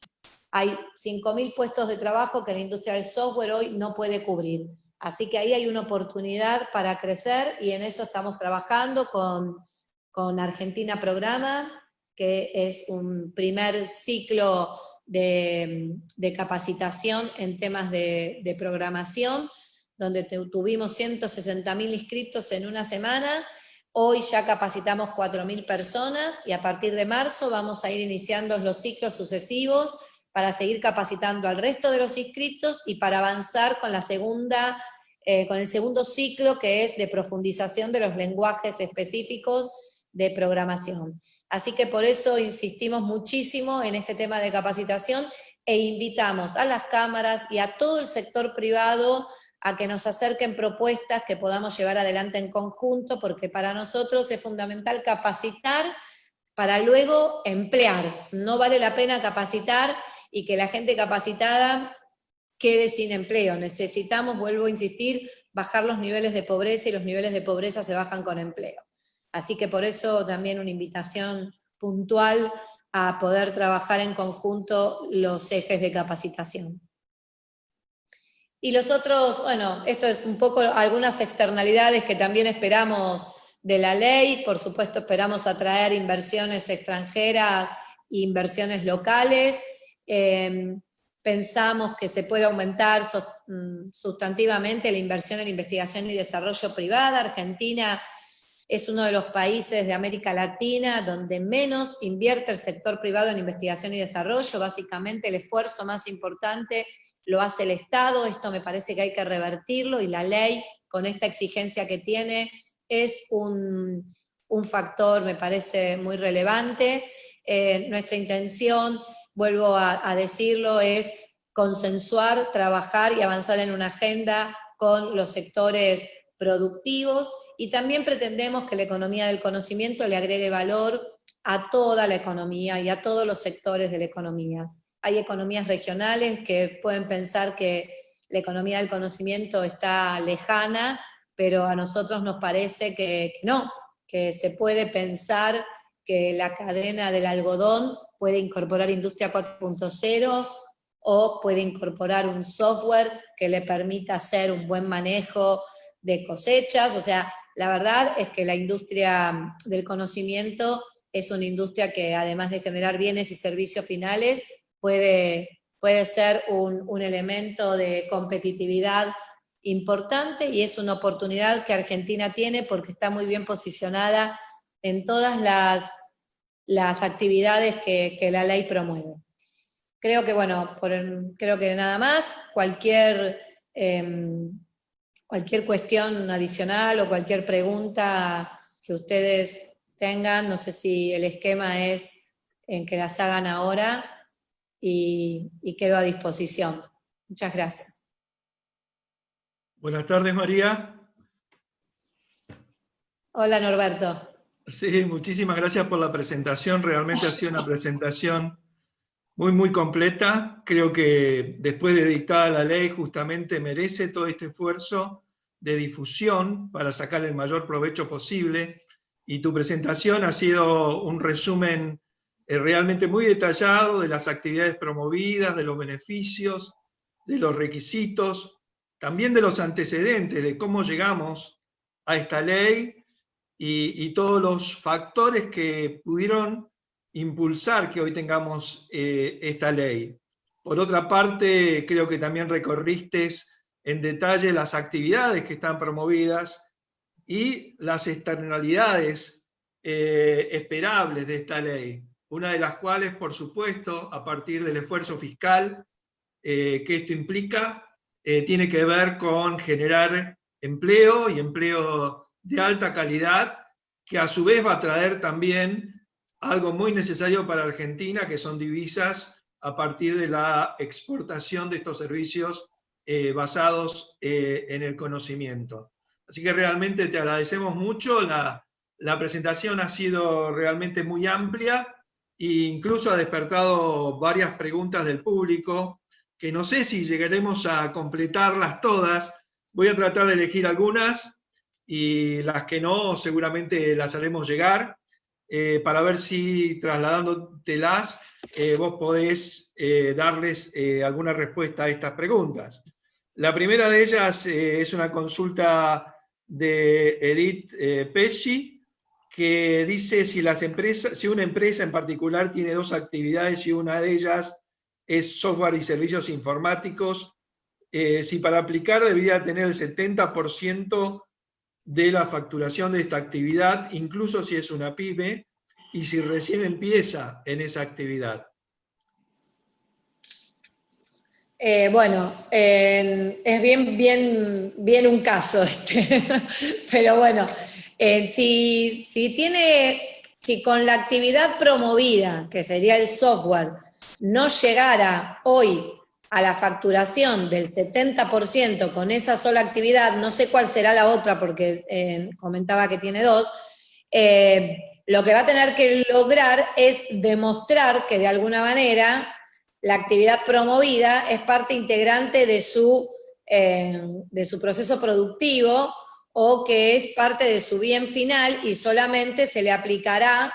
Speaker 3: Hay 5.000 puestos de trabajo que la industria del software hoy no puede cubrir. Así que ahí hay una oportunidad para crecer y en eso estamos trabajando con Argentina Programa, que es un primer ciclo de capacitación en temas de programación, donde tuvimos 160.000 inscritos en una semana. Hoy ya capacitamos 4.000 personas y a partir de marzo vamos a ir iniciando los ciclos sucesivos para seguir capacitando al resto de los inscritos y para avanzar con con el segundo ciclo, que es de profundización de los lenguajes específicos de programación. Así que por eso insistimos muchísimo en este tema de capacitación e invitamos a las cámaras y a todo el sector privado a que nos acerquen propuestas que podamos llevar adelante en conjunto, porque para nosotros es fundamental capacitar para luego emplear. No vale la pena capacitar y que la gente capacitada quede sin empleo. Necesitamos, vuelvo a insistir, bajar los niveles de pobreza y los niveles de pobreza se bajan con empleo. Así que por eso también una invitación puntual a poder trabajar en conjunto los ejes de capacitación. Y los otros, bueno, esto es un poco algunas externalidades que también esperamos de la ley. Por supuesto esperamos atraer inversiones extranjeras e inversiones locales. Pensamos que se puede aumentar sustantivamente la inversión en investigación y desarrollo privada. Argentina es uno de los países de América Latina donde menos invierte el sector privado en investigación y desarrollo. Básicamente el esfuerzo más importante lo hace el Estado. Esto me parece que hay que revertirlo, y la ley, con esta exigencia que tiene, es un factor, me parece, muy relevante. Nuestra intención, vuelvo a decirlo, es consensuar, trabajar y avanzar en una agenda con los sectores productivos, y también pretendemos que la economía del conocimiento le agregue valor a toda la economía y a todos los sectores de la economía. Hay economías regionales que pueden pensar que la economía del conocimiento está lejana, pero a nosotros nos parece que no, que se puede pensar que la cadena del algodón puede incorporar Industria 4.0, o puede incorporar un software que le permita hacer un buen manejo de cosechas. O sea, la verdad es que la industria del conocimiento es una industria que, además de generar bienes y servicios finales, puede ser un elemento de competitividad importante, y es una oportunidad que Argentina tiene porque está muy bien posicionada en todas las actividades que la ley promueve. Creo que, bueno, creo que nada más. Cualquier cuestión adicional o cualquier pregunta que ustedes tengan, no sé si el esquema es en que las hagan ahora, y quedo a disposición. Muchas gracias.
Speaker 4: Buenas tardes, María.
Speaker 3: Hola, Norberto.
Speaker 4: Sí, muchísimas gracias por la presentación. Realmente ha sido una presentación muy completa. Creo que después de dictada la ley, justamente merece todo este esfuerzo de difusión para sacar el mayor provecho posible. Y tu presentación ha sido un resumen realmente muy detallado de las actividades promovidas, de los beneficios, de los requisitos, también de los antecedentes, de cómo llegamos a esta ley y todos los factores que pudieron impulsar que hoy tengamos esta ley. Por otra parte, creo que también recorriste en detalle las actividades que están promovidas y las externalidades esperables de esta ley, una de las cuales, por supuesto, a partir del esfuerzo fiscal que esto implica, tiene que ver con generar empleo, y empleo de alta calidad, que a su vez va a traer también algo muy necesario para Argentina, que son divisas a partir de la exportación de estos servicios basados en el conocimiento. Así que realmente te agradecemos mucho. La presentación ha sido realmente muy amplia e incluso ha despertado varias preguntas del público, que no sé si llegaremos a completarlas todas. Voy a tratar de elegir algunas, y las que no seguramente las haremos llegar, para ver si trasladándotelas vos podés darles alguna respuesta a estas preguntas. La primera de ellas es una consulta de Edith Pesci, que dice si una empresa en particular tiene dos actividades y una de ellas es software y servicios informáticos, si para aplicar debería tener el 70% de la facturación de esta actividad, incluso si es una pyme, y si recién empieza en esa actividad.
Speaker 3: Bueno, es bien un caso este, pero bueno, si con la actividad promovida, que sería el software, no llegara hoy a la facturación del 70% con esa sola actividad, no sé cuál será la otra porque comentaba que tiene dos, lo que va a tener que lograr es demostrar que de alguna manera la actividad promovida es parte integrante de su proceso productivo, o que es parte de su bien final, y solamente se le aplicará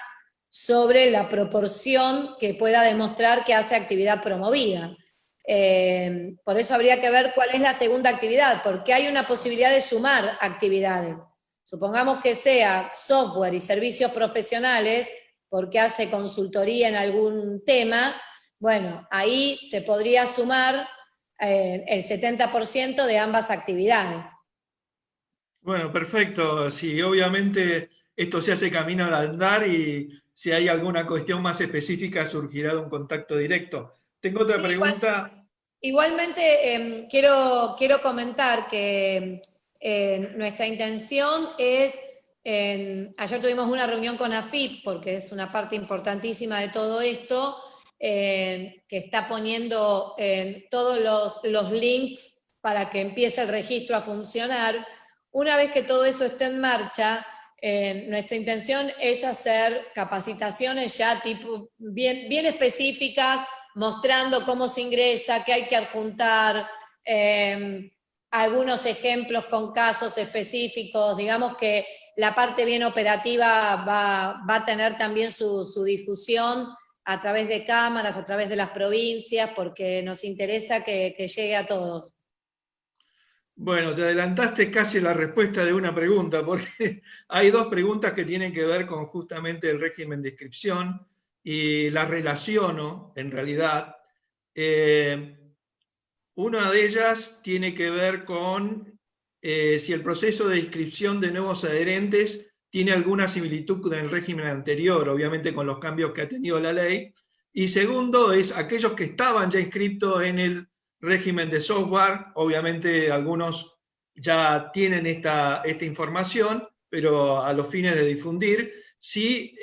Speaker 3: sobre la proporción que pueda demostrar que hace actividad promovida. Por eso habría que ver cuál es la segunda actividad, porque hay una posibilidad de sumar actividades. Supongamos que sea software y servicios profesionales, porque hace consultoría en algún tema. Bueno, ahí se podría sumar el 70% de ambas actividades.
Speaker 4: Bueno, perfecto. Sí, obviamente esto se hace camino al andar y si hay alguna cuestión más específica surgirá de un contacto directo. Tengo otra pregunta.
Speaker 3: Igualmente, quiero comentar que nuestra intención es, ayer tuvimos una reunión con AFIP, porque es una parte importantísima de todo esto, que está poniendo todos los links para que empiece el registro a funcionar. Una vez que todo eso esté en marcha, nuestra intención es hacer capacitaciones ya tipo bien específicas, mostrando cómo se ingresa, qué hay que adjuntar, algunos ejemplos con casos específicos. Digamos que la parte bien operativa va a tener también su difusión a través de cámaras, a través de las provincias, porque nos interesa que llegue a todos.
Speaker 4: Bueno, te adelantaste casi la respuesta de una pregunta, porque hay dos preguntas que tienen que ver con justamente el régimen de inscripción y las relaciono, en realidad. Una de ellas tiene que ver con si el proceso de inscripción de nuevos adherentes tiene alguna similitud con el régimen anterior, obviamente con los cambios que ha tenido la ley. Y segundo es aquellos que estaban ya inscritos en el régimen de software, obviamente algunos ya tienen esta información, pero a los fines de difundir, si,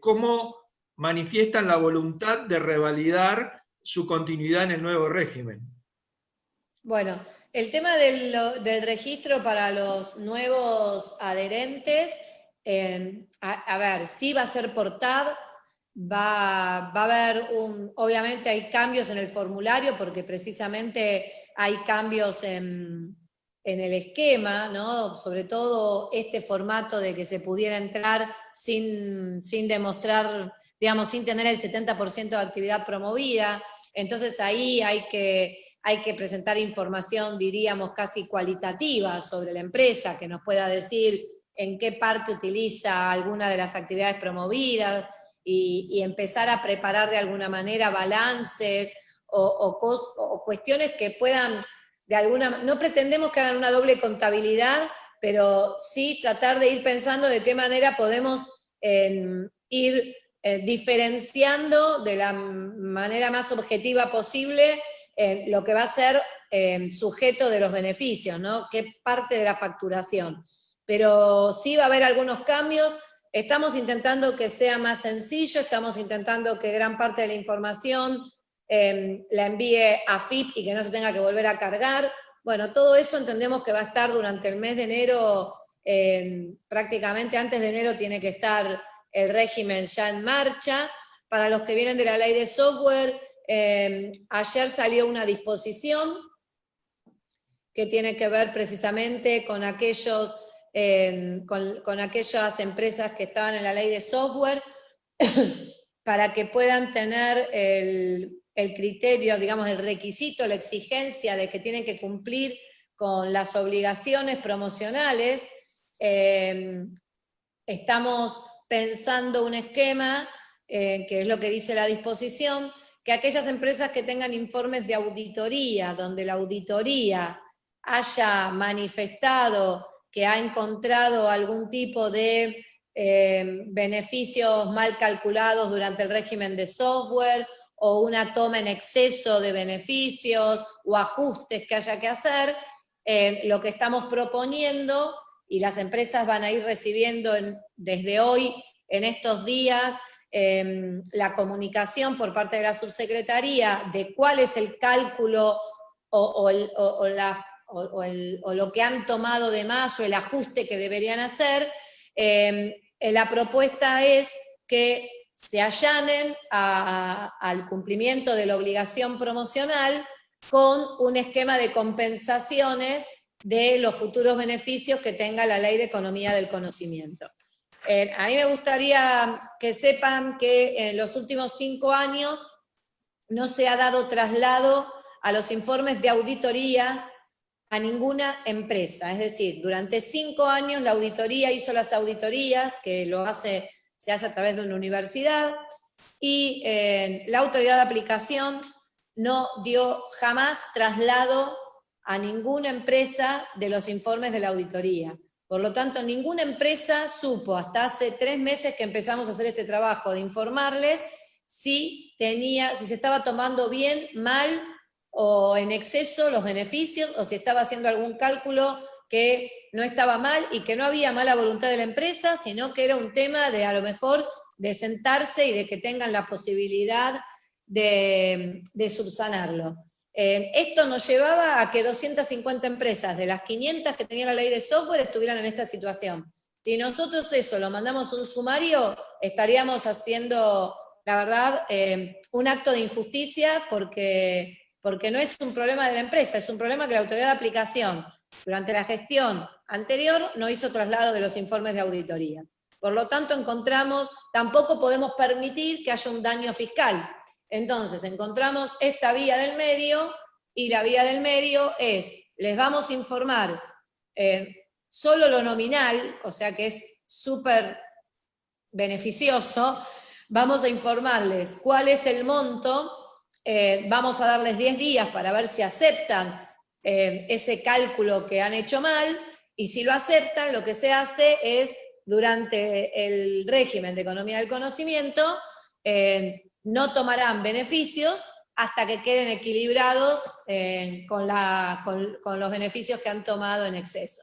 Speaker 4: cómo manifiestan la voluntad de revalidar su continuidad en el nuevo régimen.
Speaker 3: Bueno, el tema del registro para los nuevos adherentes, a ver, sí va a ser por TAB, va a haber obviamente hay cambios en el formulario, porque precisamente hay cambios en el esquema, ¿no? Sobre todo este formato de que se pudiera entrar sin demostrar, digamos, sin tener el 70% de actividad promovida. Entonces ahí hay que presentar información, diríamos, casi cualitativa sobre la empresa, que nos pueda decir en qué parte utiliza alguna de las actividades promovidas, y empezar a preparar de alguna manera balances o cuestiones que puedan, no pretendemos que hagan una doble contabilidad, pero sí tratar de ir pensando de qué manera podemos ir diferenciando de la manera más objetiva posible lo que va a ser sujeto de los beneficios, ¿no? Qué parte de la facturación. Pero sí va a haber algunos cambios. Estamos intentando que sea más sencillo, estamos intentando que gran parte de la información la envíe a AFIP y que no se tenga que volver a cargar. Bueno, todo eso entendemos que va a estar durante el mes de enero, prácticamente antes de enero tiene que estar el régimen ya en marcha. Para los que vienen de la ley de software, ayer salió una disposición que tiene que ver precisamente con aquellos, con aquellas empresas que estaban en la ley de software, para que puedan tener el criterio, digamos, el requisito, la exigencia de que tienen que cumplir con las obligaciones promocionales. Estamos pensando un esquema, que es lo que dice la disposición, que aquellas empresas que tengan informes de auditoría, donde la auditoría haya manifestado que ha encontrado algún tipo de beneficios mal calculados durante el régimen de software, o una toma en exceso de beneficios, o ajustes que haya que hacer, lo que estamos proponiendo, y las empresas van a ir recibiendo desde hoy, en estos días, la comunicación por parte de la subsecretaría de cuál es el cálculo o lo que han tomado de más, o el ajuste que deberían hacer. La propuesta es que se allanen al cumplimiento de la obligación promocional con un esquema de compensaciones de los futuros beneficios que tenga la Ley de Economía del Conocimiento. A mí me gustaría que sepan que en los últimos 5 años no se ha dado traslado a los informes de auditoría a ninguna empresa. Es decir, durante 5 años la auditoría hizo las auditorías, que se hace a través de una universidad, y la autoridad de aplicación no dio jamás traslado a ninguna empresa de los informes de la auditoría. Por lo tanto, ninguna empresa supo hasta hace 3 meses que empezamos a hacer este trabajo de informarles si se estaba tomando bien, mal o en exceso los beneficios, o si estaba haciendo algún cálculo que no estaba mal y que no había mala voluntad de la empresa, sino que era un tema de a lo mejor de sentarse y de que tengan la posibilidad de subsanarlo. Esto nos llevaba a que 250 empresas de las 500 que tenía la ley de software estuvieran en esta situación. Si nosotros eso lo mandamos a un sumario, estaríamos haciendo, la verdad, un acto de injusticia porque no es un problema de la empresa, es un problema que la autoridad de aplicación, durante la gestión anterior, no hizo traslado de los informes de auditoría. Por lo tanto, tampoco podemos permitir que haya un daño fiscal. Entonces, encontramos esta vía del medio, y la vía del medio es, les vamos a informar solo lo nominal, o sea que es súper beneficioso, vamos a informarles cuál es el monto, vamos a darles 10 días para ver si aceptan ese cálculo que han hecho mal, y si lo aceptan, lo que se hace es, durante el régimen de economía del conocimiento, no tomarán beneficios hasta que queden equilibrados con los beneficios que han tomado en exceso.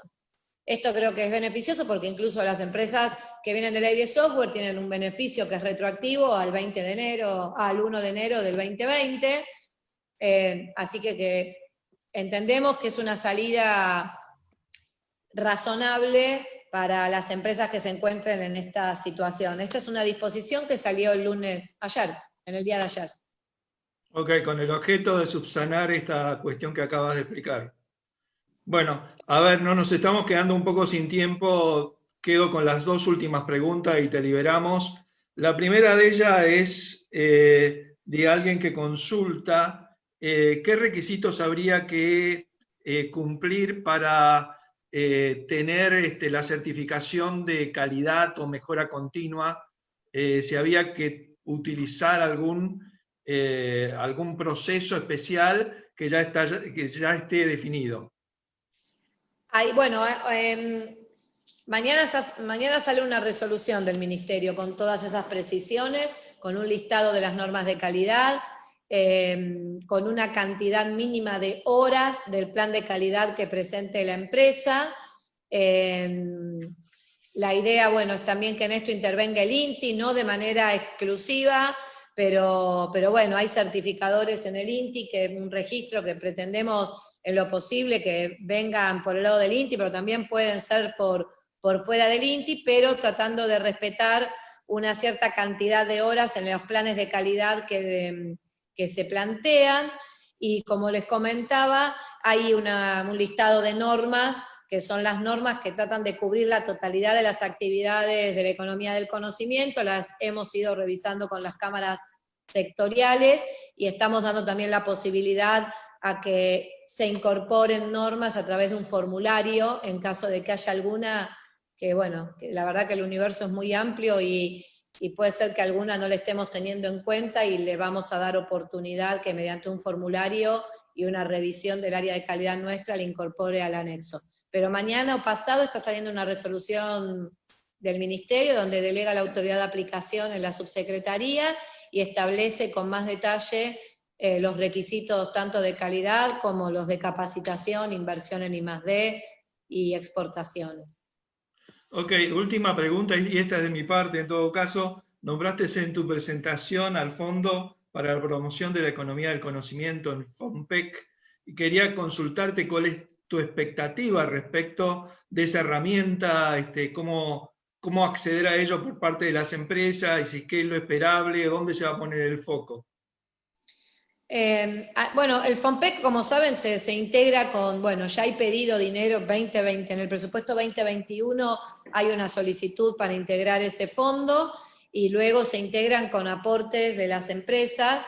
Speaker 3: Esto creo que es beneficioso porque incluso las empresas que vienen de ley de software tienen un beneficio que es retroactivo al 1 de enero del 2020, así que entendemos que es una salida razonable para las empresas que se encuentren en esta situación. Esta es una disposición que salió el en el día de ayer.
Speaker 4: Ok, con el objeto de subsanar esta cuestión que acabas de explicar. Bueno, a ver, no nos estamos quedando un poco sin tiempo, quedo con las 2 últimas preguntas y te liberamos. La primera de ellas es de alguien que consulta qué requisitos habría que cumplir para tener la certificación de calidad o mejora continua, si había que utilizar algún proceso especial que ya esté definido.
Speaker 3: Bueno, mañana sale una resolución del Ministerio con todas esas precisiones, con un listado de las normas de calidad, con una cantidad mínima de horas del plan de calidad que presente la empresa. La idea, bueno, es también que en esto intervenga el INTI, no de manera exclusiva, pero bueno, hay certificadores en el INTI, que es un registro que pretendemos en lo posible que vengan por el lado del INTI, pero también pueden ser por fuera del INTI, pero tratando de respetar una cierta cantidad de horas en los planes de calidad que se plantean, y como les comentaba, hay un listado de normas, que son las normas que tratan de cubrir la totalidad de las actividades de la economía del conocimiento, las hemos ido revisando con las cámaras sectoriales, y estamos dando también la posibilidad a que se incorporen normas a través de un formulario, en caso de que haya alguna, que bueno, que la verdad que el universo es muy amplio y puede ser que alguna no le estemos teniendo en cuenta, y le vamos a dar oportunidad que mediante un formulario y una revisión del área de calidad nuestra le incorpore al anexo. Pero mañana o pasado está saliendo una resolución del Ministerio donde delega la autoridad de aplicación en la subsecretaría y establece con más detalle los requisitos tanto de calidad como los de capacitación, inversión en I+D y exportaciones.
Speaker 4: Ok, última pregunta, y esta es de mi parte en todo caso. Nombraste en tu presentación al Fondo para la Promoción de la Economía del Conocimiento, en FOMPEC, y quería consultarte cuál es tu expectativa respecto de esa herramienta, cómo acceder a ello por parte de las empresas, y si qué es lo esperable, dónde se va a poner el foco.
Speaker 3: Bueno, el FOMPEC, como saben, se integra con, bueno, ya hay pedido dinero 2020, en el presupuesto 2021 hay una solicitud para integrar ese fondo, y luego se integran con aportes de las empresas,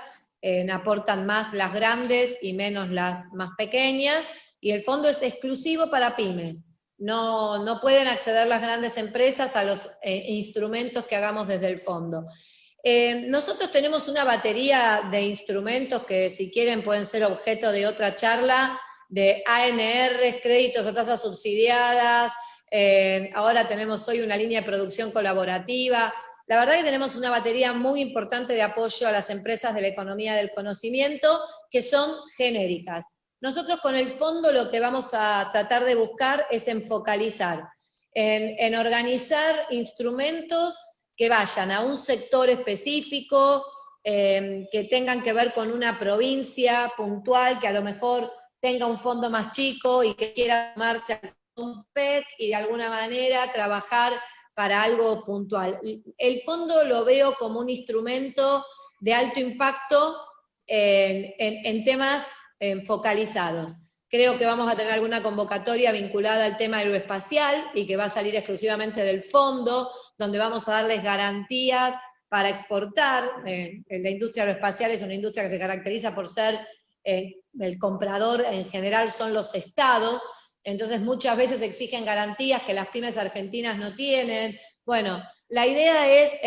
Speaker 3: aportan más las grandes y menos las más pequeñas, y el fondo es exclusivo para pymes. No pueden acceder las grandes empresas a los instrumentos que hagamos desde el fondo. Nosotros tenemos una batería de instrumentos que, si quieren, pueden ser objeto de otra charla, de ANR, créditos a tasas subsidiadas, ahora tenemos hoy una línea de producción colaborativa. La verdad que tenemos una batería muy importante de apoyo a las empresas de la economía del conocimiento que son genéricas. Nosotros con el fondo lo que vamos a tratar de buscar es focalizar, en organizar instrumentos que vayan a un sector específico, que tengan que ver con una provincia puntual, que a lo mejor tenga un fondo más chico y que quiera tomarse a un PEC y de alguna manera trabajar para algo puntual. El fondo lo veo como un instrumento de alto impacto en temas focalizados. Creo que vamos a tener alguna convocatoria vinculada al tema aeroespacial y que va a salir exclusivamente del fondo, donde vamos a darles garantías para exportar. La industria aeroespacial es una industria que se caracteriza por ser, el comprador en general son los estados, entonces muchas veces exigen garantías que las pymes argentinas no tienen. Bueno, la idea es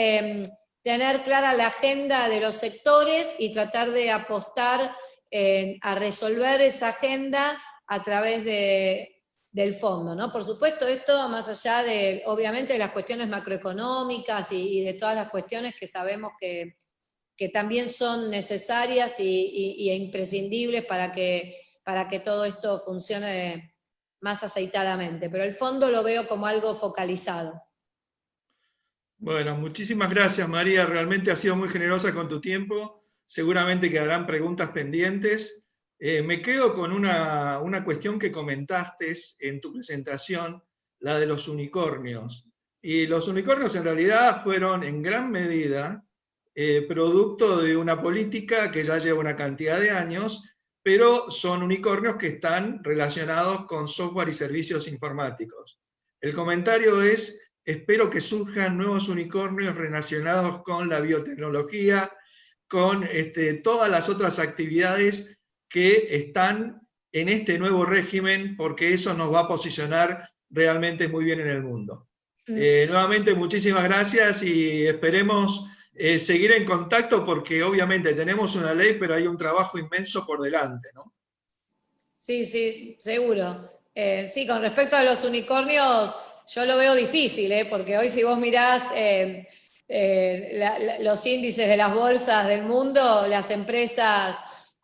Speaker 3: tener clara la agenda de los sectores y tratar de apostar a resolver esa agenda a través del fondo, ¿no? Por supuesto, esto más allá de, obviamente, de las cuestiones macroeconómicas y de todas las cuestiones que sabemos que también son necesarias e imprescindibles para que todo esto funcione más aceitadamente. Pero el fondo lo veo como algo focalizado.
Speaker 4: Bueno, muchísimas gracias, María. Realmente has sido muy generosa con tu tiempo. Seguramente quedarán preguntas pendientes. Me quedo con una cuestión que comentaste en tu presentación, la de los unicornios. Y los unicornios en realidad fueron en gran medida producto de una política que ya lleva una cantidad de años, pero son unicornios que están relacionados con software y servicios informáticos. El comentario es: espero que surjan nuevos unicornios relacionados con la biotecnología, con todas las otras actividades que están en este nuevo régimen, porque eso nos va a posicionar realmente muy bien en el mundo. Nuevamente, muchísimas gracias y esperemos seguir en contacto, porque obviamente tenemos una ley, pero hay un trabajo inmenso por delante, ¿no?
Speaker 3: Sí, sí, seguro. Sí, con respecto a los unicornios, yo lo veo difícil, porque hoy si vos mirás los índices de las bolsas del mundo, las empresas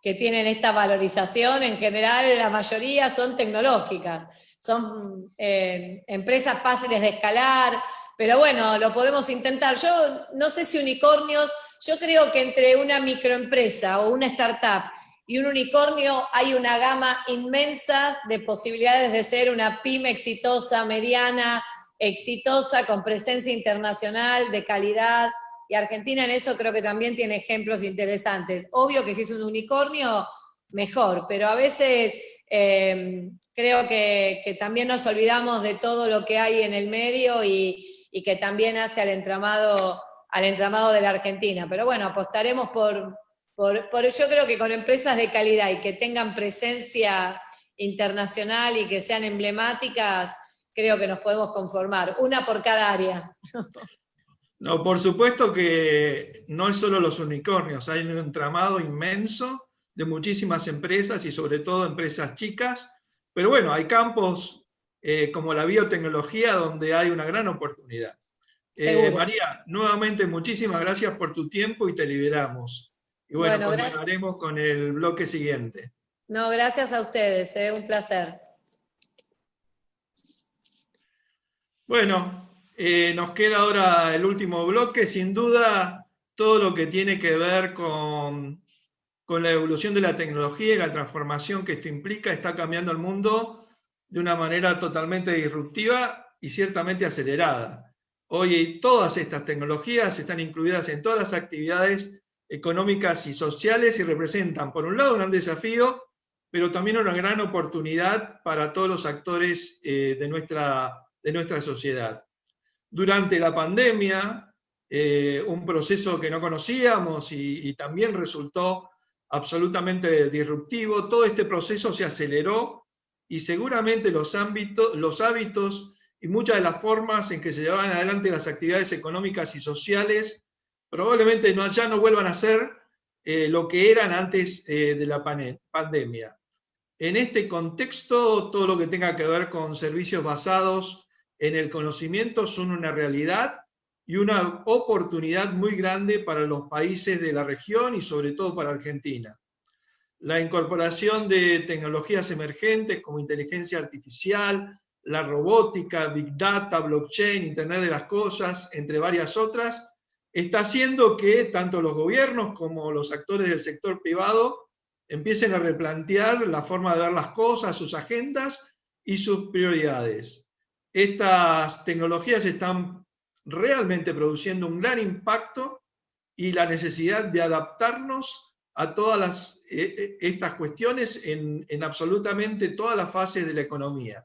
Speaker 3: que tienen esta valorización, en general la mayoría son tecnológicas, son empresas fáciles de escalar, pero bueno, lo podemos intentar. Yo no sé si unicornios, yo creo que entre una microempresa o una startup y un unicornio hay una gama inmensa de posibilidades de ser una pyme exitosa, mediana, exitosa, con presencia internacional, de calidad, y Argentina en eso creo que también tiene ejemplos interesantes. Obvio que si es un unicornio, mejor, pero a veces creo que también nos olvidamos de todo lo que hay en el medio y que también hace al entramado de la Argentina. Pero bueno, apostaremos por yo creo que con empresas de calidad y que tengan presencia internacional y que sean emblemáticas, creo que nos podemos conformar, una por cada área.
Speaker 4: No, por supuesto que no es solo los unicornios, hay un entramado inmenso de muchísimas empresas y sobre todo empresas chicas, pero bueno, hay campos como la biotecnología donde hay una gran oportunidad. María, nuevamente muchísimas gracias por tu tiempo y te liberamos. Y bueno, continuaremos con el bloque siguiente.
Speaker 3: No, gracias a ustedes, un placer.
Speaker 4: Bueno, nos queda ahora el último bloque, sin duda todo lo que tiene que ver con la evolución de la tecnología y la transformación que esto implica. Está cambiando el mundo de una manera totalmente disruptiva y ciertamente acelerada. Hoy todas estas tecnologías están incluidas en todas las actividades económicas y sociales y representan, por un lado, un gran desafío, pero también una gran oportunidad para todos los actores de nuestra sociedad. Durante la pandemia, un proceso que no conocíamos y también resultó absolutamente disruptivo, todo este proceso se aceleró y seguramente los hábitos y muchas de las formas en que se llevaban adelante las actividades económicas y sociales probablemente ya no vuelvan a ser lo que eran antes de la pandemia. En este contexto, todo lo que tenga que ver con servicios basados en el conocimiento son una realidad y una oportunidad muy grande para los países de la región y sobre todo para Argentina. La incorporación de tecnologías emergentes como inteligencia artificial, la robótica, Big Data, blockchain, Internet de las Cosas, entre varias otras, está haciendo que tanto los gobiernos como los actores del sector privado empiecen a replantear la forma de ver las cosas, sus agendas y sus prioridades. Estas tecnologías están realmente produciendo un gran impacto y la necesidad de adaptarnos a todas estas cuestiones en absolutamente todas las fases de la economía.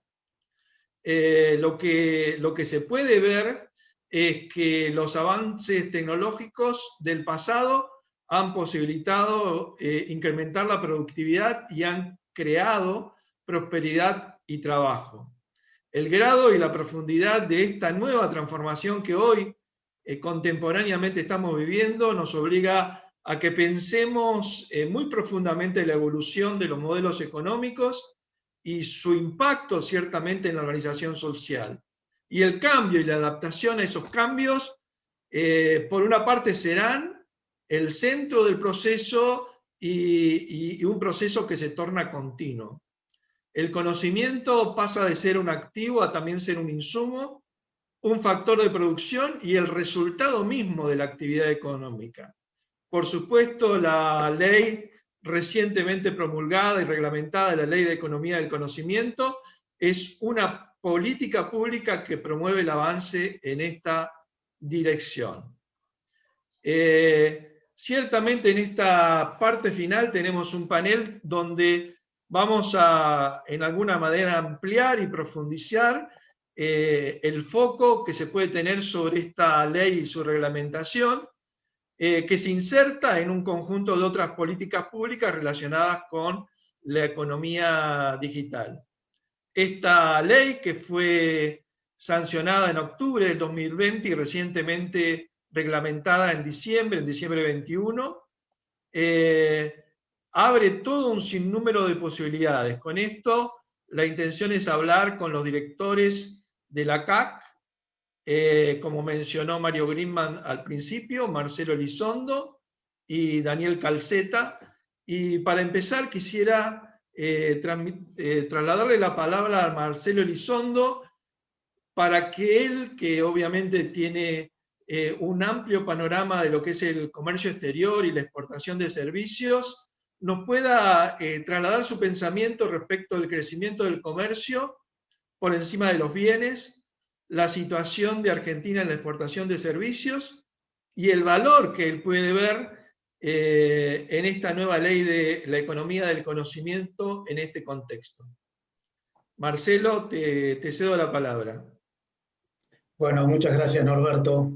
Speaker 4: Lo que se puede ver es que los avances tecnológicos del pasado han posibilitado incrementar la productividad y han creado prosperidad y trabajo. El grado y la profundidad de esta nueva transformación que hoy contemporáneamente estamos viviendo nos obliga a que pensemos muy profundamente la evolución de los modelos económicos y su impacto ciertamente en la organización social. Y el cambio y la adaptación a esos cambios, por una parte, serán el centro del proceso y un proceso que se torna continuo. El conocimiento pasa de ser un activo a también ser un insumo, un factor de producción y el resultado mismo de la actividad económica. Por supuesto, la ley recientemente promulgada y reglamentada, la Ley de Economía del Conocimiento, es una política pública que promueve el avance en esta dirección. Ciertamente en esta parte final tenemos un panel donde vamos a, en alguna manera, ampliar y profundizar el foco que se puede tener sobre esta ley y su reglamentación, que se inserta en un conjunto de otras políticas públicas relacionadas con la economía digital. Esta ley, que fue sancionada en octubre del 2020 y recientemente reglamentada en diciembre 21, abre todo un sinnúmero de posibilidades. Con esto, la intención es hablar con los directores de la CAC, como mencionó Mario Grimman al principio, Marcelo Elizondo y Daniel Calceta. Y para empezar quisiera trasladarle la palabra a Marcelo Elizondo para que él, que obviamente tiene un amplio panorama de lo que es el comercio exterior y la exportación de servicios, nos pueda trasladar su pensamiento respecto del crecimiento del comercio por encima de los bienes, la situación de Argentina en la exportación de servicios y el valor que él puede ver en esta nueva ley de la economía del conocimiento en este contexto. Marcelo, te cedo la palabra.
Speaker 5: Bueno, muchas gracias, Norberto.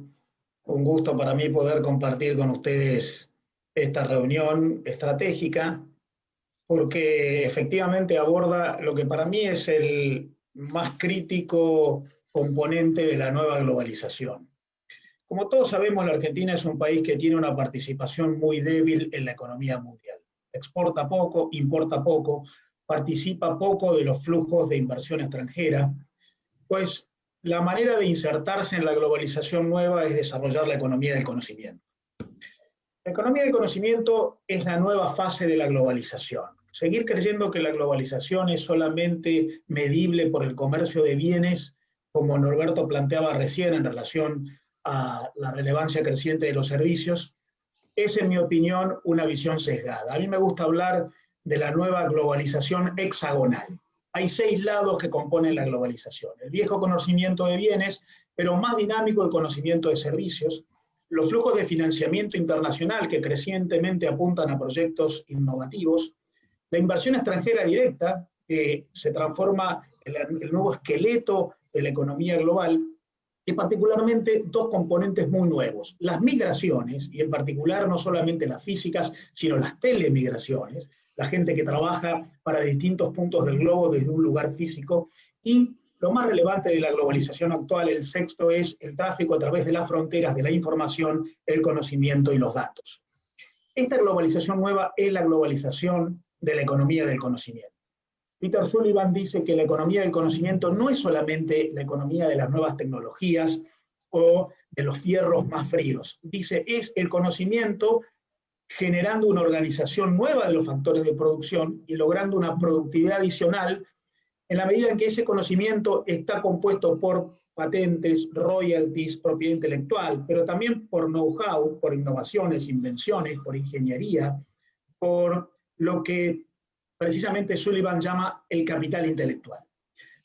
Speaker 5: Un gusto para mí poder compartir con ustedes esta reunión estratégica, porque efectivamente aborda lo que para mí es el más crítico componente de la nueva globalización. Como todos sabemos, la Argentina es un país que tiene una participación muy débil en la economía mundial. Exporta poco, importa poco, participa poco de los flujos de inversión extranjera, pues la manera de insertarse en la globalización nueva es desarrollar la economía del conocimiento. La economía del conocimiento es la nueva fase de la globalización. Seguir creyendo que la globalización es solamente medible por el comercio de bienes, como Norberto planteaba recién en relación a la relevancia creciente de los servicios, es, en mi opinión, una visión sesgada. A mí me gusta hablar de la nueva globalización hexagonal. Hay 6 lados que componen la globalización. El viejo conocimiento de bienes, pero más dinámico el conocimiento de servicios, los flujos de financiamiento internacional que crecientemente apuntan a proyectos innovativos, la inversión extranjera directa, que se transforma en el nuevo esqueleto de la economía global, y particularmente 2 componentes muy nuevos, las migraciones, y en particular no solamente las físicas, sino las telemigraciones, la gente que trabaja para distintos puntos del globo desde un lugar físico, y lo más relevante de la globalización actual, el sexto, es el tráfico a través de las fronteras de la información, el conocimiento y los datos. Esta globalización nueva es la globalización de la economía del conocimiento. Peter Sullivan dice que la economía del conocimiento no es solamente la economía de las nuevas tecnologías o de los fierros más fríos. Dice, es el conocimiento generando una organización nueva de los factores de producción y logrando una productividad adicional en la medida en que ese conocimiento está compuesto por patentes, royalties, propiedad intelectual, pero también por know-how, por innovaciones, invenciones, por ingeniería, por lo que precisamente Sullivan llama el capital intelectual.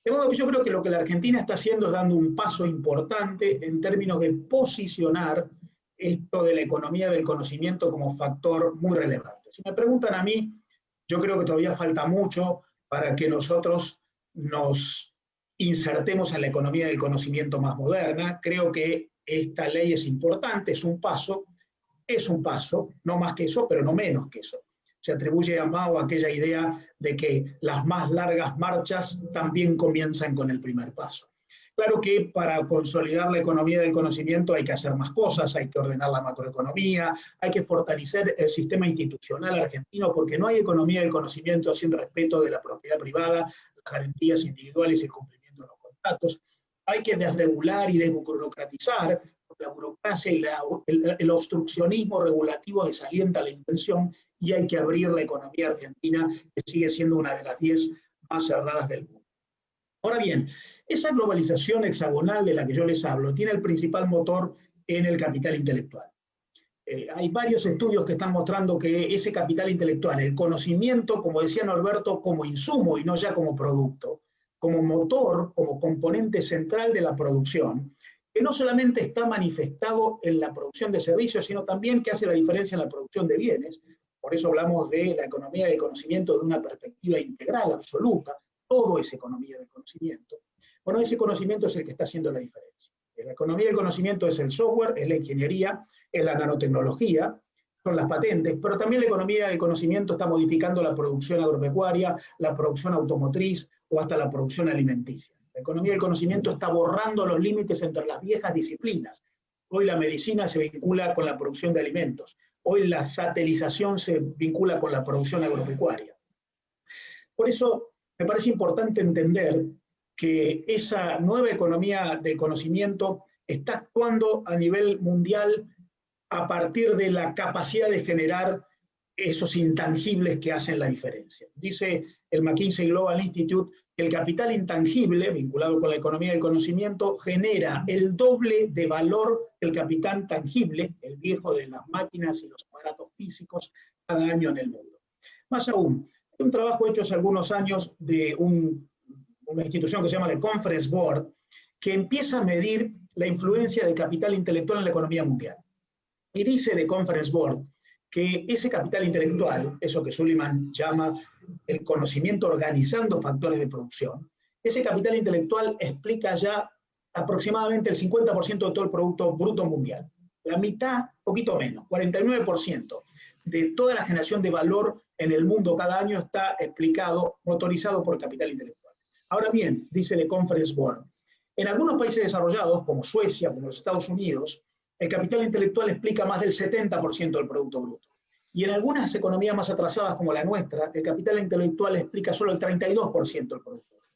Speaker 5: De modo que yo creo que lo que la Argentina está haciendo es dando un paso importante en términos de posicionar esto de la economía del conocimiento como factor muy relevante. Si me preguntan a mí, yo creo que todavía falta mucho para que nosotros nos insertemos en la economía del conocimiento más moderna. Creo que esta ley es importante, es un paso, no más que eso, pero no menos que eso. Se atribuye a Mao aquella idea de que las más largas marchas también comienzan con el primer paso. Claro que para consolidar la economía del conocimiento hay que hacer más cosas, hay que ordenar la macroeconomía, hay que fortalecer el sistema institucional argentino, porque no hay economía del conocimiento sin respeto de la propiedad privada, las garantías individuales y el cumplimiento de los contratos. Hay que desregular y desburocratizar, porque la burocracia y el obstruccionismo regulativo desalienta la inversión, y hay que abrir la economía argentina, que sigue siendo una de las 10 más cerradas del mundo. Ahora bien, esa globalización hexagonal de la que yo les hablo tiene el principal motor en el capital intelectual. Hay varios estudios que están mostrando que ese capital intelectual, el conocimiento, como decía Norberto, como insumo y no ya como producto, como motor, como componente central de la producción, que no solamente está manifestado en la producción de servicios, sino también que hace la diferencia en la producción de bienes. Por eso hablamos de la economía del conocimiento de una perspectiva integral, absoluta. Todo es economía del conocimiento. Bueno, ese conocimiento es el que está haciendo la diferencia. La economía del conocimiento es el software, es la ingeniería, es la nanotecnología, son las patentes, pero también la economía del conocimiento está modificando la producción agropecuaria, la producción automotriz o hasta la producción alimenticia. La economía del conocimiento está borrando los límites entre las viejas disciplinas. Hoy la medicina se vincula con la producción de alimentos. Hoy la satelización se vincula con la producción agropecuaria. Por eso me parece importante entender que esa nueva economía del conocimiento está actuando a nivel mundial a partir de la capacidad de generar esos intangibles que hacen la diferencia. Dice el McKinsey Global Institute que el capital intangible, vinculado con la economía del conocimiento, genera el doble de valor que el capital tangible, el viejo de las máquinas y los aparatos físicos, cada año en el mundo. Más aún, hay un trabajo hecho hace algunos años de una institución que se llama The Conference Board, que empieza a medir la influencia del capital intelectual en la economía mundial. Y dice The Conference Board que ese capital intelectual, eso que Sullivan llama el conocimiento organizando factores de producción, ese capital intelectual explica ya aproximadamente el 50% de todo el Producto Bruto Mundial. La mitad, poquito menos, 49% de toda la generación de valor en el mundo cada año está explicado, motorizado por el capital intelectual. Ahora bien, dice The Conference Board, en algunos países desarrollados, como Suecia, como los Estados Unidos, el capital intelectual explica más del 70% del Producto Bruto. Y en algunas economías más atrasadas como la nuestra, el capital intelectual explica solo el 32% del Producto Bruto.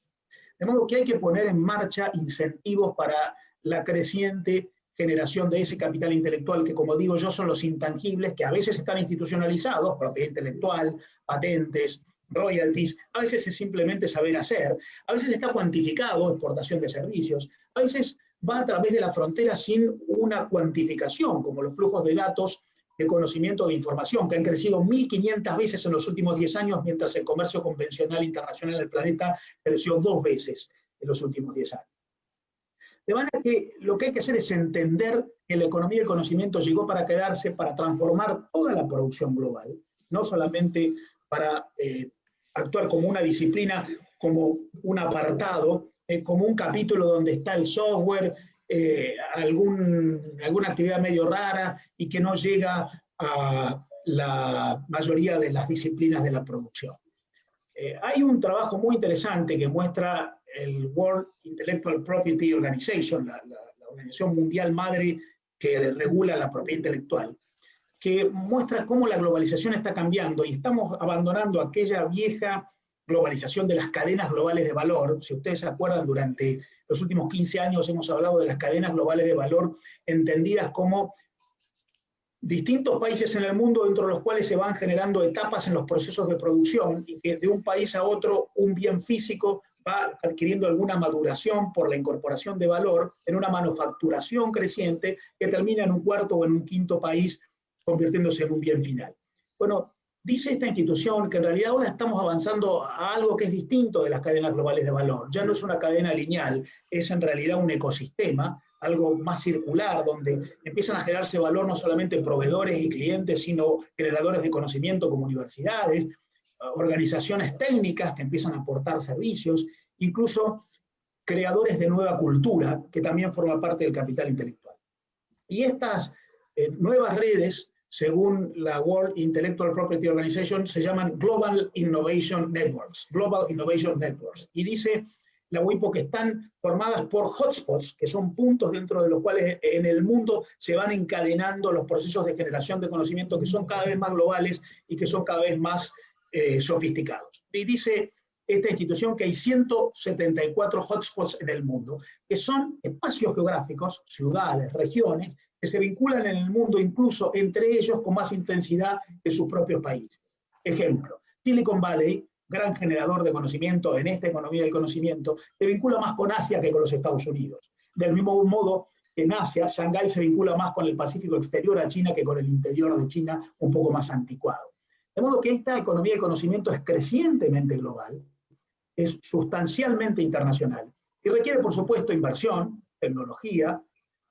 Speaker 5: De modo que hay que poner en marcha incentivos para la creciente generación de ese capital intelectual que, como digo yo, son los intangibles que a veces están institucionalizados, propiedad intelectual, patentes, royalties, a veces es simplemente saber hacer, a veces está cuantificado, exportación de servicios, a veces va a través de la frontera sin una cuantificación, como los flujos de datos de conocimiento de información, que han crecido 1.500 veces en los últimos 10 años, mientras el comercio convencional internacional del planeta creció 2 veces en los últimos 10 años. De manera que lo que hay que hacer es entender que la economía del conocimiento llegó para quedarse, para transformar toda la producción global, no solamente para actuar como una disciplina, como un apartado, como un capítulo donde está el software, alguna actividad medio rara y que no llega a la mayoría de las disciplinas de la producción. Hay un trabajo muy interesante que muestra el World Intellectual Property Organization, la organización mundial madre que regula la propiedad intelectual, que muestra cómo la globalización está cambiando y estamos abandonando aquella vieja globalización de las cadenas globales de valor. Si ustedes se acuerdan, durante los últimos 15 años hemos hablado de las cadenas globales de valor entendidas como distintos países en el mundo dentro de los cuales se van generando etapas en los procesos de producción y que de un país a otro un bien físico va adquiriendo alguna maduración por la incorporación de valor en una manufacturación creciente que termina en un cuarto o en un quinto país convirtiéndose en un bien final. Bueno, dice esta institución que en realidad ahora estamos avanzando a algo que es distinto de las cadenas globales de valor. Ya no es una cadena lineal, es en realidad un ecosistema, algo más circular, donde empiezan a generarse valor no solamente proveedores y clientes, sino generadores de conocimiento como universidades, organizaciones técnicas que empiezan a aportar servicios, incluso creadores de nueva cultura, que también forma parte del capital intelectual. Y estas nuevas redes, según la World Intellectual Property Organization, se llaman Global Innovation Networks, y dice la WIPO que están formadas por hotspots, que son puntos dentro de los cuales en el mundo se van encadenando los procesos de generación de conocimiento que son cada vez más globales y que son cada vez más sofisticados. Y dice esta institución que hay 174 hotspots en el mundo, que son espacios geográficos, ciudades, regiones, que se vinculan en el mundo incluso entre ellos con más intensidad que sus propios países. Ejemplo, Silicon Valley, gran generador de conocimiento en esta economía del conocimiento, se vincula más con Asia que con los Estados Unidos. Del mismo modo, en Asia, Shanghái se vincula más con el Pacífico exterior a China que con el interior de China, un poco más anticuado. De modo que esta economía del conocimiento es crecientemente global, es sustancialmente internacional, y requiere, por supuesto, inversión, tecnología,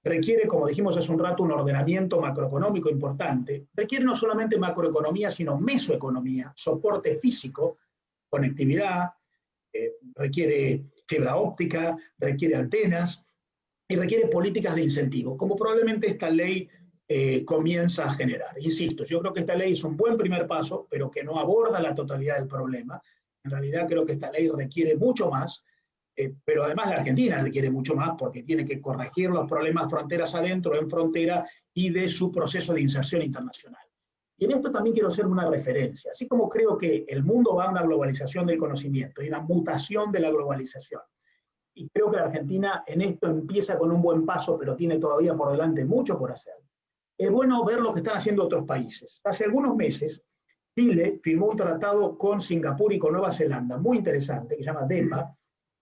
Speaker 5: requiere, como dijimos hace un rato, un ordenamiento macroeconómico importante, requiere no solamente macroeconomía, sino mesoeconomía, soporte físico, conectividad, requiere fibra óptica, requiere antenas, y requiere políticas de incentivo, como probablemente esta ley comienza a generar. Insisto, yo creo que esta ley es un buen primer paso, pero que no aborda la totalidad del problema. En realidad creo que esta ley requiere mucho más, pero además la Argentina requiere mucho más porque tiene que corregir los problemas fronteras adentro, en frontera, y de su proceso de inserción internacional. Y en esto también quiero hacer una referencia. Así como creo que el mundo va a una globalización del conocimiento y una mutación de la globalización, y creo que la Argentina en esto empieza con un buen paso, pero tiene todavía por delante mucho por hacer. Es bueno ver lo que están haciendo otros países. Hace algunos meses, Chile firmó un tratado con Singapur y con Nueva Zelanda, muy interesante, que se llama DEPA,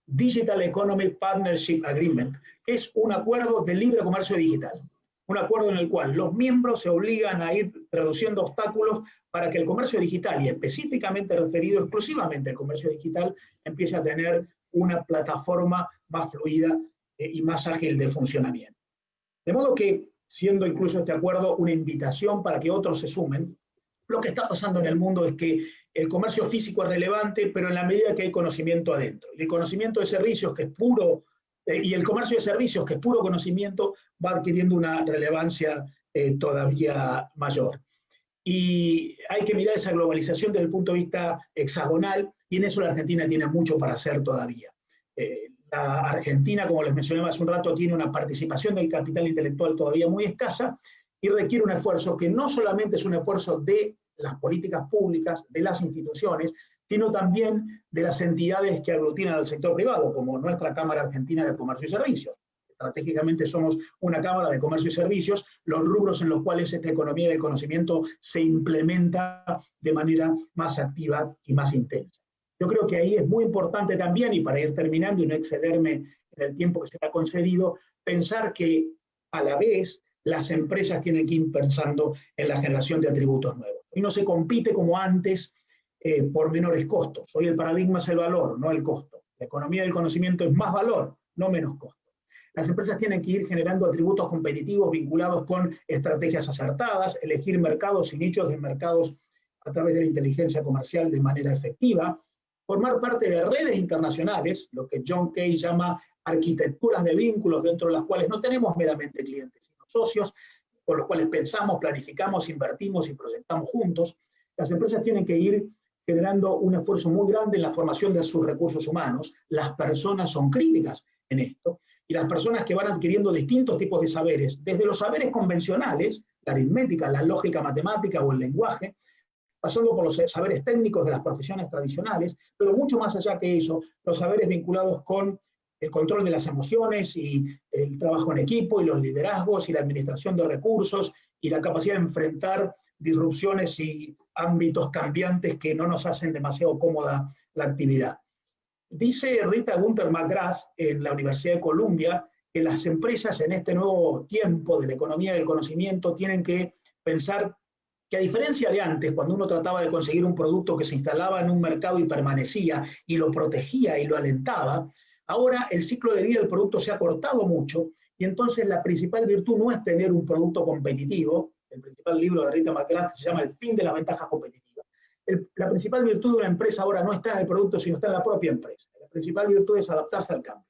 Speaker 5: Digital Economy Partnership Agreement, que es un acuerdo de libre comercio digital. Un acuerdo en el cual los miembros se obligan a ir reduciendo obstáculos para que el comercio digital, y específicamente referido exclusivamente al comercio digital, empiece a tener una plataforma más fluida y más ágil de funcionamiento. De modo que, siendo incluso este acuerdo una invitación para que otros se sumen, lo que está pasando en el mundo es que el comercio físico es relevante, pero en la medida que hay conocimiento adentro. Y el conocimiento de servicios, que es puro, y el comercio de servicios, que es puro conocimiento, va adquiriendo una relevancia todavía mayor. Y hay que mirar esa globalización desde el punto de vista hexagonal, y en eso la Argentina tiene mucho para hacer todavía. La Argentina, como les mencionaba hace un rato, tiene una participación del capital intelectual todavía muy escasa y requiere un esfuerzo que no solamente es un esfuerzo de las políticas públicas, de las instituciones, sino también de las entidades que aglutinan al sector privado, como nuestra Cámara Argentina de Comercio y Servicios. Estratégicamente somos una Cámara de Comercio y Servicios, los rubros en los cuales esta economía del conocimiento se implementa de manera más activa y más intensa. Yo creo que ahí es muy importante también, y para ir terminando y no excederme en el tiempo que se me ha concedido, pensar que a la vez las empresas tienen que ir pensando en la generación de atributos nuevos. Hoy no se compite como antes por menores costos. Hoy el paradigma es el valor, no el costo. La economía del conocimiento es más valor, no menos costo. Las empresas tienen que ir generando atributos competitivos vinculados con estrategias acertadas, elegir mercados y nichos de mercados a través de la inteligencia comercial de manera efectiva, formar parte de redes internacionales, lo que John Kay llama arquitecturas de vínculos, dentro de las cuales no tenemos meramente clientes, sino socios, con los cuales pensamos, planificamos, invertimos y proyectamos juntos. Las empresas tienen que ir generando un esfuerzo muy grande en la formación de sus recursos humanos. Las personas son críticas en esto, y las personas que van adquiriendo distintos tipos de saberes, desde los saberes convencionales, la aritmética, la lógica matemática o el lenguaje, pasando por los saberes técnicos de las profesiones tradicionales, pero mucho más allá que eso, los saberes vinculados con el control de las emociones y el trabajo en equipo y los liderazgos y la administración de recursos y la capacidad de enfrentar disrupciones y ámbitos cambiantes que no nos hacen demasiado cómoda la actividad. Dice Rita Gunther McGrath en la Universidad de Columbia que las empresas en este nuevo tiempo de la economía del conocimiento tienen que pensar que, a diferencia de antes, cuando uno trataba de conseguir un producto que se instalaba en un mercado y permanecía y lo protegía y lo alentaba, ahora el ciclo de vida del producto se ha cortado mucho y entonces la principal virtud no es tener un producto competitivo. El principal libro de Rita McGrath se llama El fin de las ventajas competitivas. La principal virtud de una empresa ahora no está en el producto, sino está en la propia empresa. La principal virtud es adaptarse al cambio,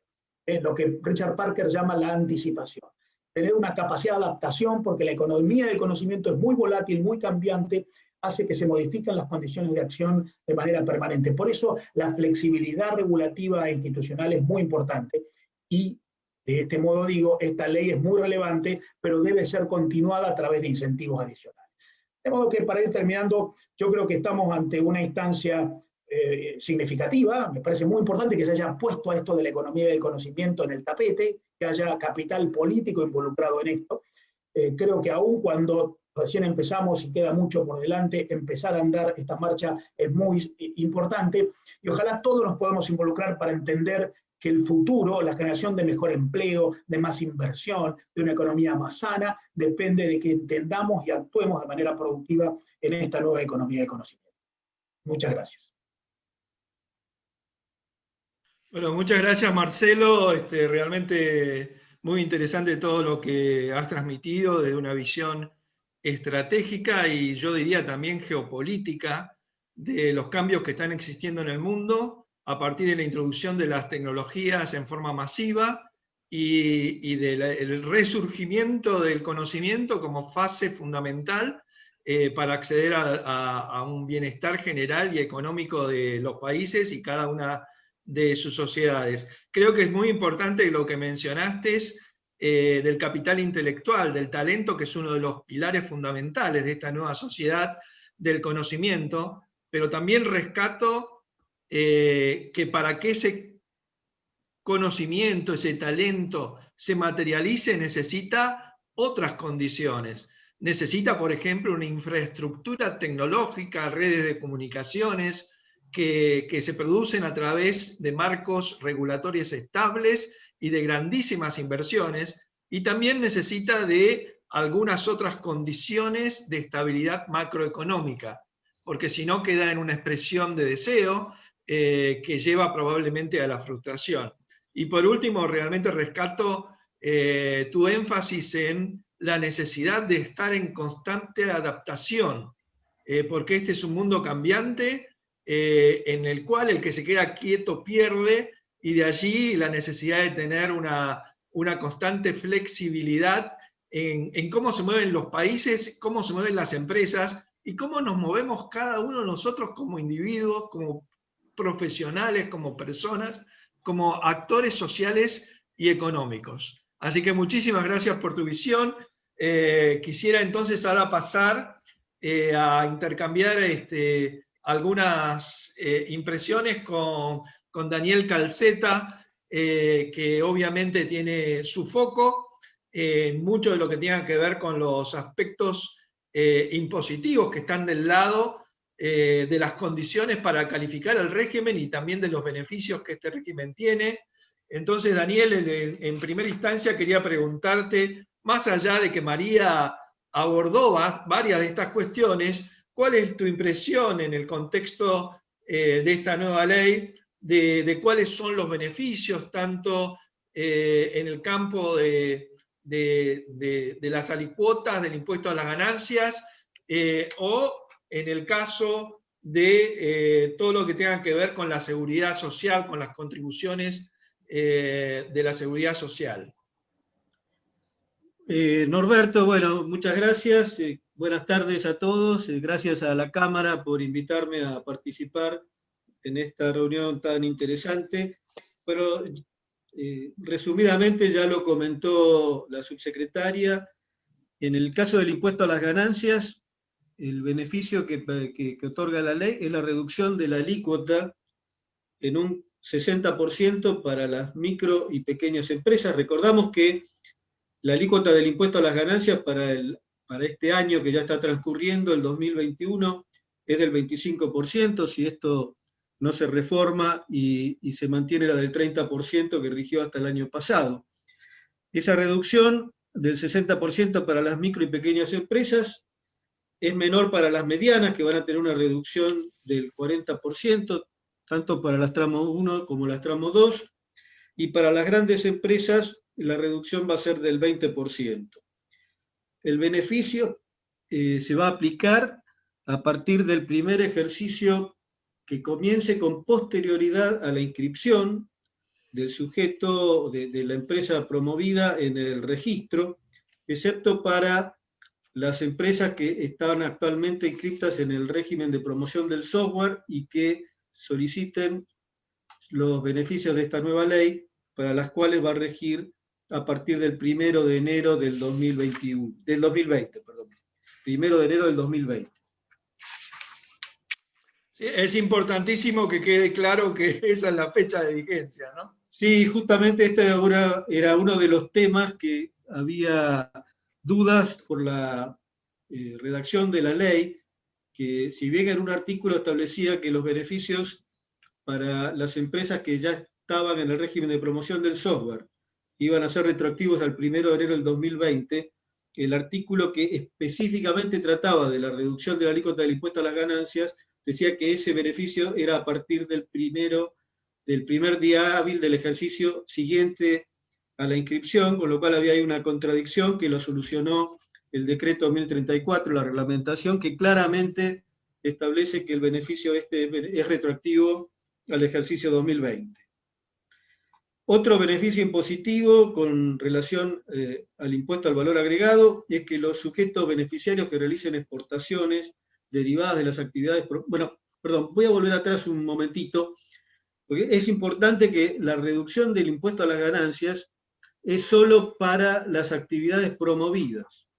Speaker 5: lo que Richard Parker llama la anticipación. Tener una capacidad de adaptación, porque la economía del conocimiento es muy volátil, muy cambiante, hace que se modifiquen las condiciones de acción de manera permanente. Por eso la flexibilidad regulativa e institucional es muy importante y, de este modo digo, esta ley es muy relevante, pero debe ser continuada a través de incentivos adicionales. De modo que, para ir terminando, yo creo que estamos ante una instancia significativa. Me parece muy importante que se haya puesto a esto de la economía del conocimiento en el tapete, que haya capital político involucrado en esto. Creo que aún cuando recién empezamos y queda mucho por delante, empezar a andar esta marcha es muy importante y ojalá todos nos podamos involucrar para entender que el futuro, la generación de mejor empleo, de más inversión, de una economía más sana, depende de que entendamos y actuemos de manera productiva en esta nueva economía del conocimiento. Muchas gracias.
Speaker 4: Bueno, muchas gracias, Marcelo. Realmente muy interesante todo lo que has transmitido desde una visión estratégica y yo diría también geopolítica de los cambios que están existiendo en el mundo a partir de la introducción de las tecnologías en forma masiva y del resurgimiento del conocimiento como fase fundamental para acceder a un bienestar general y económico de los países y cada una de sus sociedades. Creo que es muy importante lo que mencionaste del capital intelectual, del talento, que es uno de los pilares fundamentales de esta nueva sociedad del conocimiento, pero también rescato que para que ese conocimiento, ese talento se materialice, necesita otras condiciones. Necesita, por ejemplo, una infraestructura tecnológica, redes de comunicaciones, que se producen a través de marcos regulatorios estables y de grandísimas inversiones, y también necesita de algunas otras condiciones de estabilidad macroeconómica, porque si no queda en una expresión de deseo que lleva probablemente a la frustración. Y por último, realmente rescato tu énfasis en la necesidad de estar en constante adaptación, porque este es un mundo cambiante, en el cual el que se queda quieto pierde, y de allí la necesidad de tener una constante flexibilidad en cómo se mueven los países, cómo se mueven las empresas y cómo nos movemos cada uno de nosotros como individuos, como profesionales, como personas, como actores sociales y económicos. Así que muchísimas gracias por tu visión. Quisiera entonces ahora pasar a intercambiar algunas impresiones con Daniel Calzeta, que obviamente tiene su foco en mucho de lo que tenga que ver con los aspectos impositivos que están del lado de las condiciones para calificar el régimen y también de los beneficios que este régimen tiene. Entonces, Daniel, en primera instancia quería preguntarte, más allá de que María abordó varias de estas cuestiones, ¿cuál es tu impresión en el contexto de esta nueva ley de cuáles son los beneficios, tanto en el campo de las alicuotas del impuesto a las ganancias o en el caso de todo lo que tenga que ver con la seguridad social, con las contribuciones de la seguridad social?
Speaker 6: Norberto, bueno, muchas gracias. Buenas tardes a todos. Gracias a la Cámara por invitarme a participar en esta reunión tan interesante. Pero resumidamente ya lo comentó la subsecretaria. En el caso del impuesto a las ganancias, el beneficio que otorga la ley es la reducción de la alícuota en un 60% para las micro y pequeñas empresas. Recordamos que la alícuota del impuesto a las ganancias para este año que ya está transcurriendo, el 2021, es del 25%, si esto no se reforma y se mantiene la del 30% que rigió hasta el año pasado. Esa reducción del 60% para las micro y pequeñas empresas es menor para las medianas, que van a tener una reducción del 40%, tanto para las tramo 1 como las tramo 2, y para las grandes empresas la reducción va a ser del 20%. El beneficio se va a aplicar a partir del primer ejercicio que comience con posterioridad a la inscripción del sujeto de la empresa promovida en el registro, excepto para las empresas que están actualmente inscritas en el régimen de promoción del software y que soliciten los beneficios de esta nueva ley, para las cuales va a regir a partir del 1 de enero del 2020. 1 de enero del 2020.
Speaker 4: Sí, es importantísimo que quede claro que esa es la fecha de vigencia, ¿no?
Speaker 6: Sí, justamente este era uno de los temas que había dudas por la redacción de la ley, que si bien en un artículo establecía que los beneficios para las empresas que ya estaban en el régimen de promoción del software iban a ser retroactivos al 1 de enero del 2020, el artículo que específicamente trataba de la reducción de la alícuota del impuesto a las ganancias decía que ese beneficio era a partir del primer día hábil del ejercicio siguiente a la inscripción, con lo cual había ahí una contradicción que lo solucionó el decreto 1034, la reglamentación, que claramente establece que el beneficio es retroactivo al ejercicio 2020. Otro beneficio impositivo con relación al impuesto al valor agregado es que los sujetos beneficiarios que realicen exportaciones derivadas de las actividades... voy a volver atrás un momentito, porque es importante que la reducción del impuesto a las ganancias es solo para las actividades promovidas,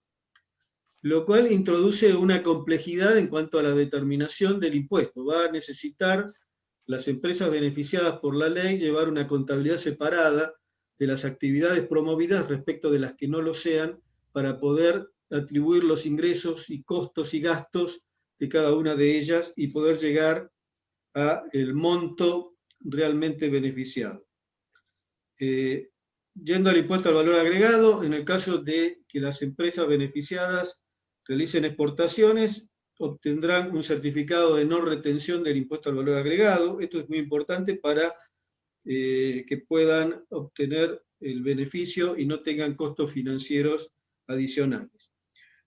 Speaker 6: lo cual introduce una complejidad en cuanto a la determinación del impuesto. Va a necesitar las empresas beneficiadas por la ley llevar una contabilidad separada de las actividades promovidas respecto de las que no lo sean, para poder atribuir los ingresos y costos y gastos de cada una de ellas y poder llegar al monto realmente beneficiado. Yendo al impuesto al valor agregado, en el caso de que las empresas beneficiadas realicen exportaciones, obtendrán un certificado de no retención del impuesto al valor agregado. Esto es muy importante para que puedan obtener el beneficio y no tengan costos financieros adicionales.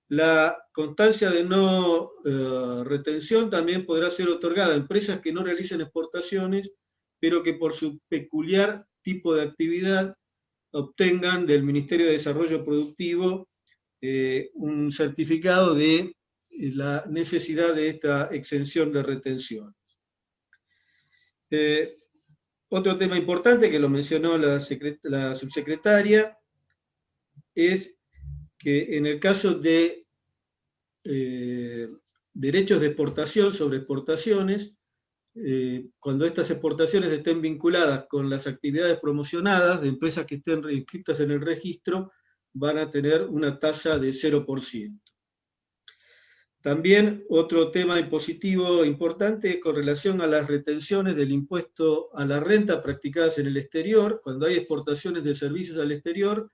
Speaker 6: La constancia de no retención también podrá ser otorgada a empresas que no realicen exportaciones, pero que por su peculiar tipo de actividad obtengan del Ministerio de Desarrollo Productivo un certificado de la necesidad de esta exención de retenciones. Otro tema importante que lo mencionó la subsecretaria es que en el caso de derechos de exportación sobre exportaciones, cuando estas exportaciones estén vinculadas con las actividades promocionadas de empresas que estén inscritas en el registro, van a tener una tasa de 0%. También otro tema impositivo importante es con relación a las retenciones del impuesto a la renta practicadas en el exterior. Cuando hay exportaciones de servicios al exterior,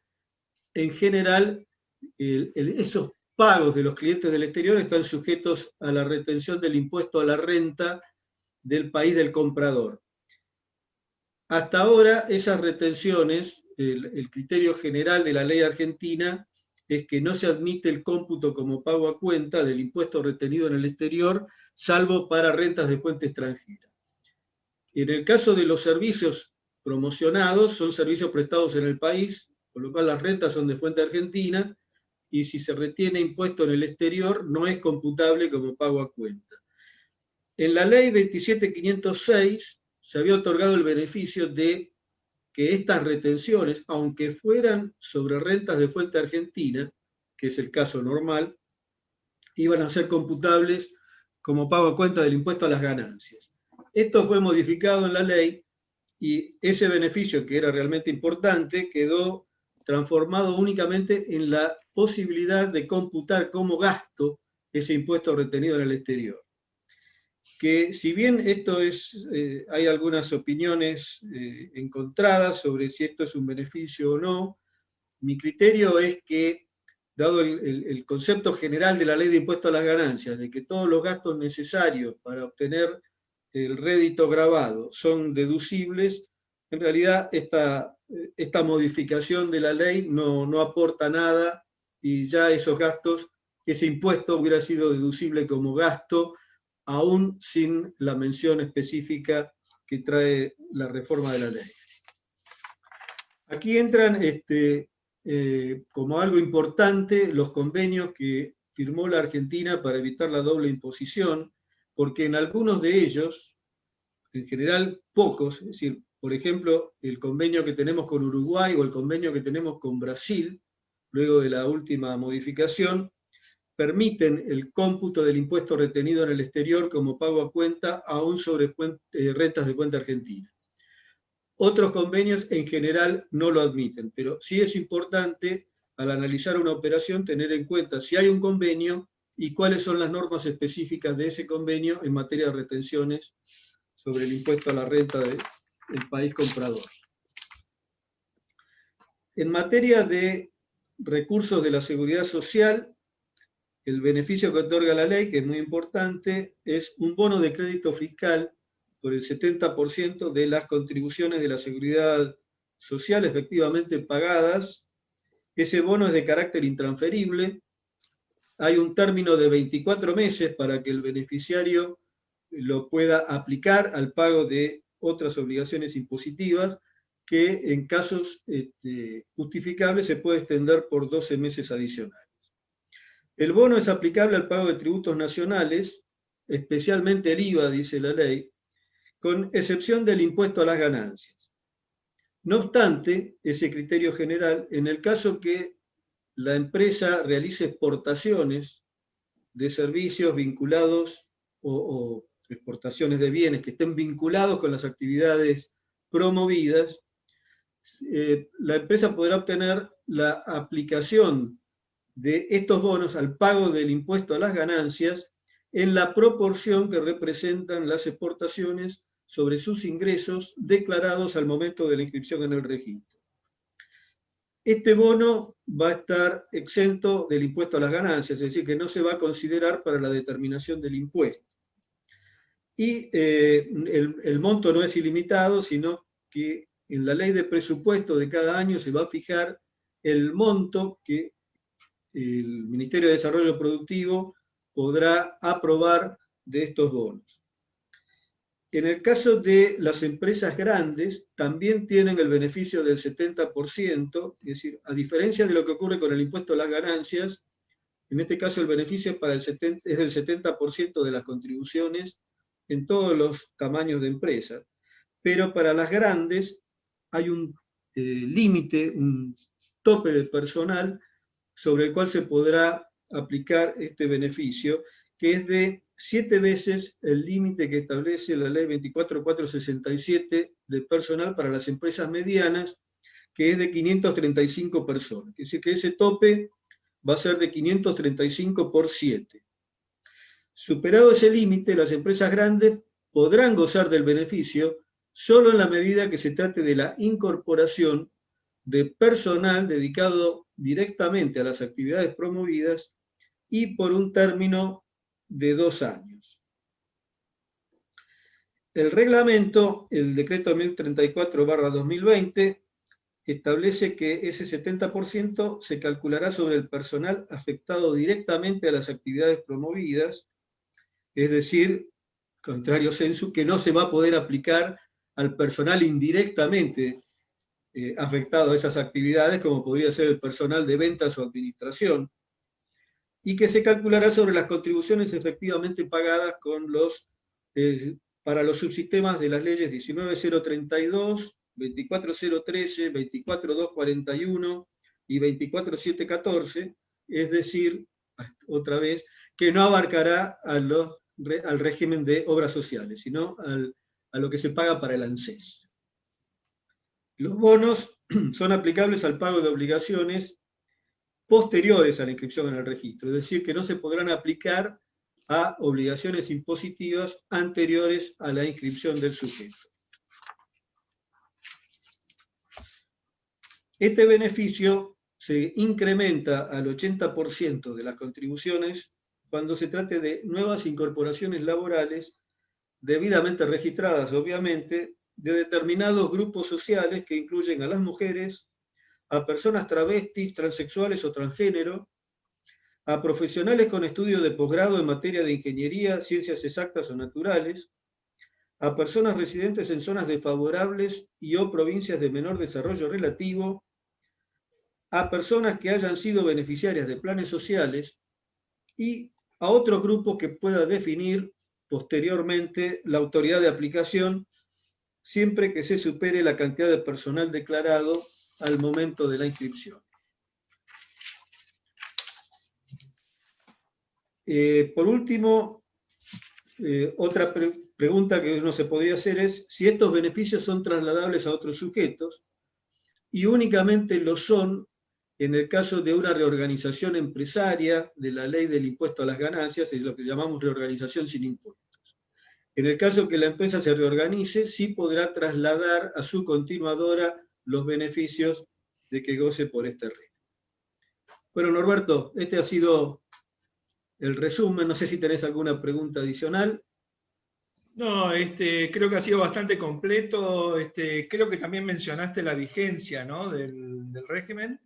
Speaker 6: en general, esos pagos de los clientes del exterior están sujetos a la retención del impuesto a la renta del país del comprador. Hasta ahora, esas retenciones, el criterio general de la ley argentina es que no se admite el cómputo como pago a cuenta del impuesto retenido en el exterior, salvo para rentas de fuente extranjera. En el caso de los servicios promocionados, son servicios prestados en el país, con lo cual las rentas son de fuente argentina, y si se retiene impuesto en el exterior, no es computable como pago a cuenta. En la ley 27506 se había otorgado el beneficio de que estas retenciones, aunque fueran sobre rentas de fuente argentina, que es el caso normal, iban a ser computables como pago a cuenta del impuesto a las ganancias. Esto fue modificado en la ley y ese beneficio, que era realmente importante, quedó transformado únicamente en la posibilidad de computar como gasto ese impuesto retenido en el exterior. Que si bien esto es, hay algunas opiniones encontradas sobre si esto es un beneficio o no, mi criterio es que, dado el concepto general de la ley de impuesto a las ganancias, de que todos los gastos necesarios para obtener el rédito gravado son deducibles, en realidad esta modificación de la ley no aporta nada y ya esos gastos, ese impuesto hubiera sido deducible como gasto, aún sin la mención específica que trae la reforma de la ley. Aquí entran como algo importante los convenios que firmó la Argentina para evitar la doble imposición, porque en algunos de ellos, en general pocos, es decir, por ejemplo, el convenio que tenemos con Uruguay o el convenio que tenemos con Brasil, luego de la última modificación, permiten el cómputo del impuesto retenido en el exterior como pago a cuenta, aún sobre rentas de cuenta argentina. Otros convenios en general no lo admiten, pero sí es importante al analizar una operación tener en cuenta si hay un convenio y cuáles son las normas específicas de ese convenio en materia de retenciones sobre el impuesto a la renta del país comprador. En materia de recursos de la seguridad social, el beneficio que otorga la ley, que es muy importante, es un bono de crédito fiscal por el 70% de las contribuciones de la seguridad social efectivamente pagadas. Ese bono es de carácter intransferible. Hay un término de 24 meses para que el beneficiario lo pueda aplicar al pago de otras obligaciones impositivas, que en casos justificables se puede extender por 12 meses adicionales. El bono es aplicable al pago de tributos nacionales, especialmente el IVA, dice la ley, con excepción del impuesto a las ganancias. No obstante, ese criterio general, en el caso que la empresa realice exportaciones de servicios vinculados o exportaciones de bienes que estén vinculados con las actividades promovidas, la empresa podrá obtener la aplicación de estos bonos al pago del impuesto a las ganancias en la proporción que representan las exportaciones sobre sus ingresos declarados al momento de la inscripción en el registro. Este bono va a estar exento del impuesto a las ganancias, es decir, que no se va a considerar para la determinación del impuesto. Y el monto no es ilimitado, sino que en la ley de presupuesto de cada año se va a fijar el monto que el Ministerio de Desarrollo Productivo podrá aprobar de estos bonos. En el caso de las empresas grandes, también tienen el beneficio del 70%, es decir, a diferencia de lo que ocurre con el impuesto a las ganancias, en este caso el beneficio es del 70% de las contribuciones en todos los tamaños de empresas. Pero para las grandes hay un límite, un tope de personal sobre el cual se podrá aplicar este beneficio, que es de 7 veces el límite que establece la ley 24467 de personal para las empresas medianas, que es de 535 personas. Es decir, que ese tope va a ser de 535 por 7. Superado ese límite, las empresas grandes podrán gozar del beneficio solo en la medida que se trate de la incorporación de personal dedicado directamente a las actividades promovidas y por un término de 2 años. El reglamento, el decreto 1034/2020, establece que ese 70% se calculará sobre el personal afectado directamente a las actividades promovidas, es decir, contrario sensu, que no se va a poder aplicar al personal indirectamente afectado a esas actividades, como podría ser el personal de ventas o administración, y que se calculará sobre las contribuciones efectivamente pagadas para los subsistemas de las leyes 19.032, 24.013, 24.241 y 24.714, es decir, otra vez, que no abarcará al régimen de obras sociales, sino a lo que se paga para el ANSES. Los bonos son aplicables al pago de obligaciones posteriores a la inscripción en el registro, es decir, que no se podrán aplicar a obligaciones impositivas anteriores a la inscripción del sujeto. Este beneficio se incrementa al 80% de las contribuciones cuando se trate de nuevas incorporaciones laborales debidamente registradas, obviamente, de determinados grupos sociales que incluyen a las mujeres, a personas travestis, transexuales o transgénero, a profesionales con estudio de posgrado en materia de ingeniería, ciencias exactas o naturales, a personas residentes en zonas desfavorables y o provincias de menor desarrollo relativo, a personas que hayan sido beneficiarias de planes sociales y a otro grupo que pueda definir posteriormente la autoridad de aplicación, siempre que se supere la cantidad de personal declarado al momento de la inscripción. Por último, otra pregunta que uno se podría hacer es si estos beneficios son trasladables a otros sujetos, y únicamente lo son en el caso de una reorganización empresaria de la ley del impuesto a las ganancias, es lo que llamamos reorganización sin impuestos. En el caso que la empresa se reorganice, sí podrá trasladar a su continuadora los beneficios de que goce por este régimen. Bueno, Norberto, este ha sido el resumen. No sé si tenés alguna pregunta adicional.
Speaker 4: No, creo que ha sido bastante completo. Creo que también mencionaste la vigencia, ¿no?, del régimen.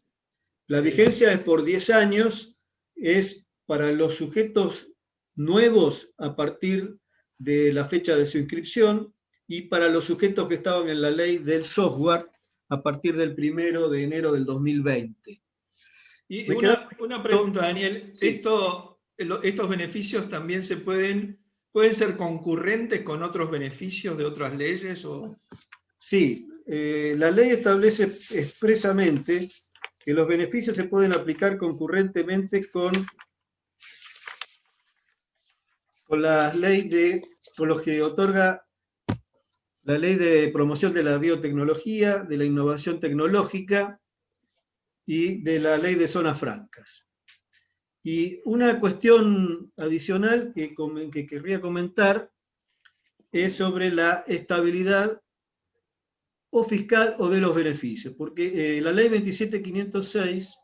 Speaker 6: La vigencia es por 10 años, es para los sujetos nuevos a partir de la fecha de su inscripción y para los sujetos que estaban en la ley del software a partir del 1 de enero del 2020.
Speaker 4: Y una pregunta, Daniel.
Speaker 6: Sí.
Speaker 4: ¿Estos beneficios también pueden ser concurrentes con otros beneficios de otras leyes?
Speaker 6: Sí, la ley establece expresamente que los beneficios se pueden aplicar concurrentemente con los que otorga la ley de promoción de la biotecnología, de la innovación tecnológica y de la ley de zonas francas. Y una cuestión adicional que querría comentar es sobre la estabilidad o fiscal o de los beneficios, porque la ley 27.506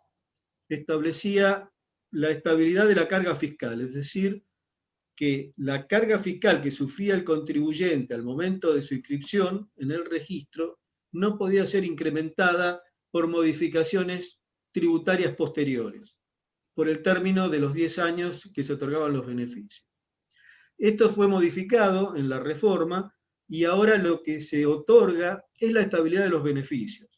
Speaker 6: establecía la estabilidad de la carga fiscal, es decir, que la carga fiscal que sufría el contribuyente al momento de su inscripción en el registro no podía ser incrementada por modificaciones tributarias posteriores, por el término de los 10 años que se otorgaban los beneficios. Esto fue modificado en la reforma y ahora lo que se otorga es la estabilidad de los beneficios.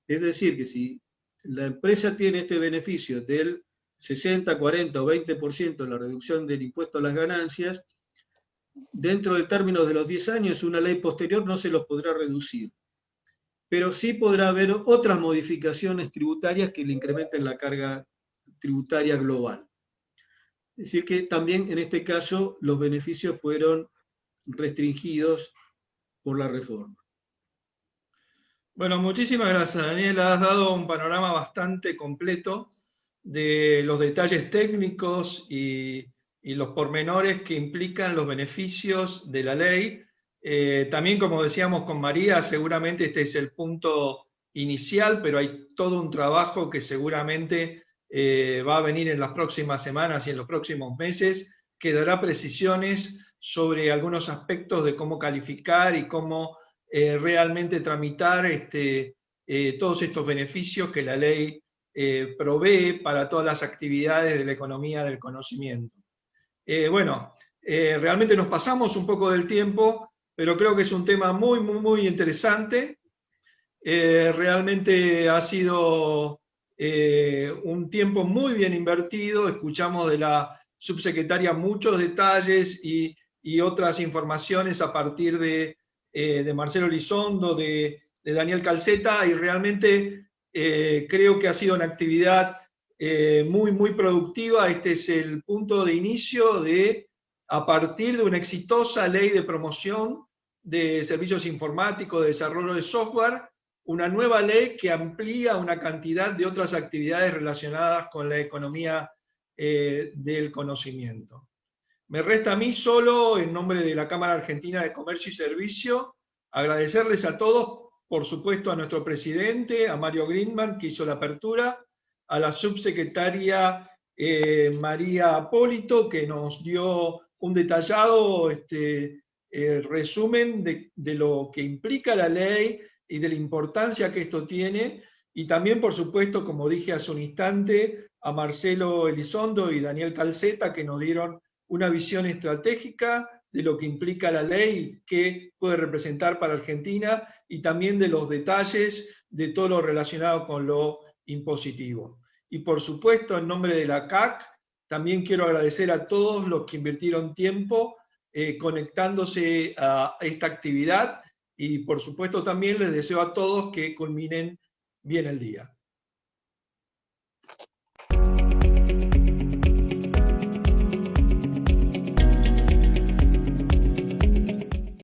Speaker 6: Es decir, que si la empresa tiene este beneficio del 60, 40 o 20% en la reducción del impuesto a las ganancias, dentro del término de los 10 años, una ley posterior no se los podrá reducir. Pero sí podrá haber otras modificaciones tributarias que le incrementen la carga tributaria global. Es decir, que también en este caso los beneficios fueron restringidos por la reforma.
Speaker 4: Bueno, muchísimas gracias, Daniel. Has dado un panorama bastante completo de los detalles técnicos y los pormenores que implican los beneficios de la ley. También, como decíamos con María, seguramente este es el punto inicial, pero hay todo un trabajo que seguramente va a venir en las próximas semanas y en los próximos meses, que dará precisiones sobre algunos aspectos de cómo calificar y cómo realmente tramitar todos estos beneficios que la ley provee para todas las actividades de la economía del conocimiento. Realmente nos pasamos un poco del tiempo, pero creo que es un tema muy, muy, muy interesante. Realmente ha sido un tiempo muy bien invertido. Escuchamos de la subsecretaria muchos detalles y otras informaciones a partir de Marcelo Elizondo, de Daniel Calceta, y realmente creo que ha sido una actividad muy productiva. Este es el punto de inicio a partir de una exitosa ley de promoción de servicios informáticos, de desarrollo de software, una nueva ley que amplía una cantidad de otras actividades relacionadas con la economía del conocimiento. Me resta a mí solo, en nombre de la Cámara Argentina de Comercio y Servicio, agradecerles a todos, por supuesto a nuestro presidente, a Mario Grindman, que hizo la apertura, a la subsecretaria María Apólito, que nos dio un detallado resumen de lo que implica la ley y de la importancia que esto tiene, y también, por supuesto, como dije hace un instante, a Marcelo Elizondo y Daniel Calceta, que nos dieron una visión estratégica de lo que implica la ley y qué puede representar para Argentina, y también de los detalles de todo lo relacionado con lo impositivo. Y por supuesto, en nombre de la CAC, también quiero agradecer a todos los que invirtieron tiempo conectándose a esta actividad, y por supuesto también les deseo a todos que culminen bien el día.